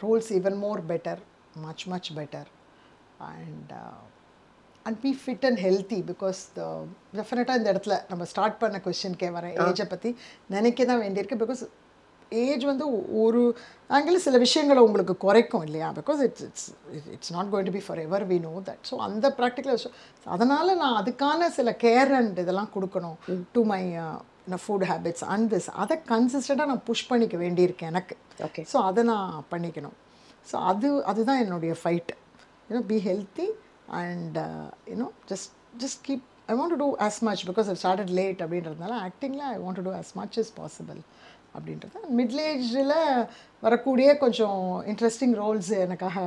roles even more better, much better, and be fit and healthy. Because definitely இந்த இடத்துல நம்ம ஸ்டார்ட் பண்ண கொஸ்டின்கே வரேன். ஏஜை பற்றி நினைக்க தான் வேண்டியிருக்கு. பிகாஸ் ஏஜ் வந்து ஒரு ஆங்கிள் சில விஷயங்களை உங்களுக்கு குறைக்கும் இல்லையா? Because it's not going to be forever, we know that. So அந்த ப்ராக்டிக்கல் விஷயம். அதனால் நான் அதுக்கான சில கேர் அண்ட் இதெல்லாம் கொடுக்கணும் to my food habits and this. அதை கன்சிஸ்டண்ட்டாக நான் புஷ் பண்ணிக்க வேண்டியிருக்கேன் எனக்கு. ஓகே, ஸோ அதை நான் பண்ணிக்கணும். ஸோ அதுதான் என்னுடைய fight. Be healthy and just keep. I want to do as much because I started late அப்படின்றதுனால ஆக்டிங்கில் I want to do as much as possible அப்படின்றது. மிடில் ஏஜில் வரக்கூடிய கொஞ்சம் இன்ட்ரெஸ்டிங் ரோல்ஸ் எனக்காக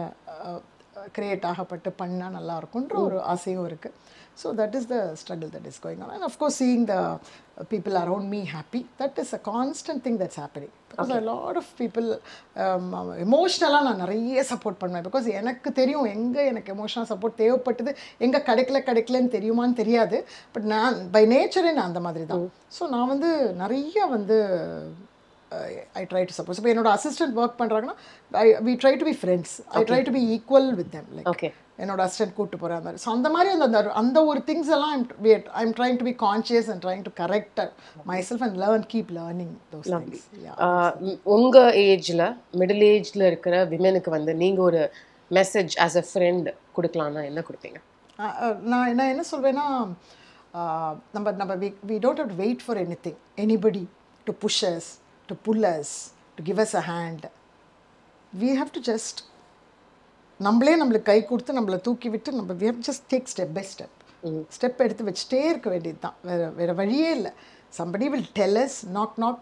க்ரியேட் ஆகப்பட்டு பண்ணால் நல்லாயிருக்குன்ற ஒரு ஆசையும் இருக்குது. So that is the struggle that is going on. And of course seeing the people around me happy, that is a constant thing that's happening. Because a lot of people emotionally நான் நிறைய support பண்ணுவேன். Because எனக்கு தெரியும் எங்கே எனக்கு emotional support தேவைப்பட்டது, எங்கே கிடைக்கலன்னு தெரியுமான்னு தெரியாது. பட் நான் பை நேச்சரே நான் அந்த மாதிரி தான். ஸோ நான் வந்து நிறைய வந்து I try to support. So என்னோட அசிஸ்டன்ட் ஒர்க் பண்ணுறாங்கன்னா we try to be friends. I try to be equal with them. Like என்னோட அசிஸ்டன்ட் கூப்பிட்டு போகிற மாதிரி. ஸோ அந்த மாதிரி அந்த ஒரு திங்ஸ் எல்லாம் I'm trying to be conscious and trying to correct myself and keep learning those things.
உங்கள் ஏஜில் மிடில் ஏஜில் இருக்கிற விமெனுக்கு வந்து நீங்கள் ஒரு மெசேஜ் ஆஸ் அ ஃப்ரெண்ட் கொடுக்கலான்னா என்ன கொடுப்பீங்க?
நான் என்ன சொல்வேன்னா, நம்ம we don't have to wait for anything, anybody to push us, to pull us, to give us a hand. We have to just நம்மளுக்கு கை கொடுத்து நம்மளை தூக்கி விட்டு we have to just take step by step எடுத்து வச்சுட்டே இருக்க வேண்டியது தான். வேறு வழியே இல்லை. somebody will tell us knock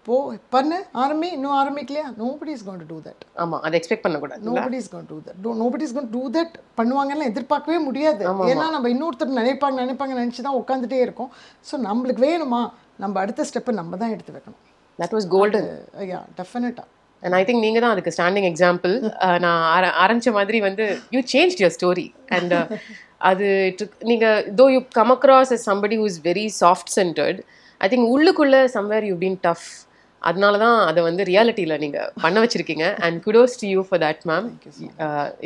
போ பண்ணு ஆரம்பி, இன்னும் ஆரம்பிக்கலையா, nobody is going to do that.
ஆமாம், அதை எக்ஸ்பெக்ட் பண்ணக்கூடாது.
nobody is going to do that. nobody is going to do that பண்ணுவாங்கலாம் எதிர்பார்க்கவே முடியாது. ஏன்னா நம்ம இன்னொருத்தர் நினைப்பாங்க நினச்சி தான் உட்காந்துட்டே இருக்கோம். ஸோ நம்மளுக்கு வேணுமா, நம்ம அடுத்த ஸ்டெப்பை நம்ம தான் எடுத்து வைக்கணும்.
That was golden.
Yeah, definitely.
And I think நீங்க தான் அதுக்கு ஸ்டாண்டிங் எக்ஸாம்பிள். நான் ஆரம்பிச்ச மாதிரி வந்து you changed your story and அது நீங்க though you come across as somebody who is very soft centered, I think உள்ளுக்குள்ள somewhere you've been tough. அதனால தான் அதை வந்து ரியாலிட்டியில் நீங்கள் பண்ண வச்சிருக்கீங்க. And kudos to you for that, ma'am.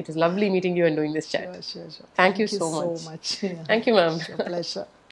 It was lovely meeting you and doing this chat.
Sure.
Thank you so much.
Yeah.
Thank you, ma'am.
Pleasure.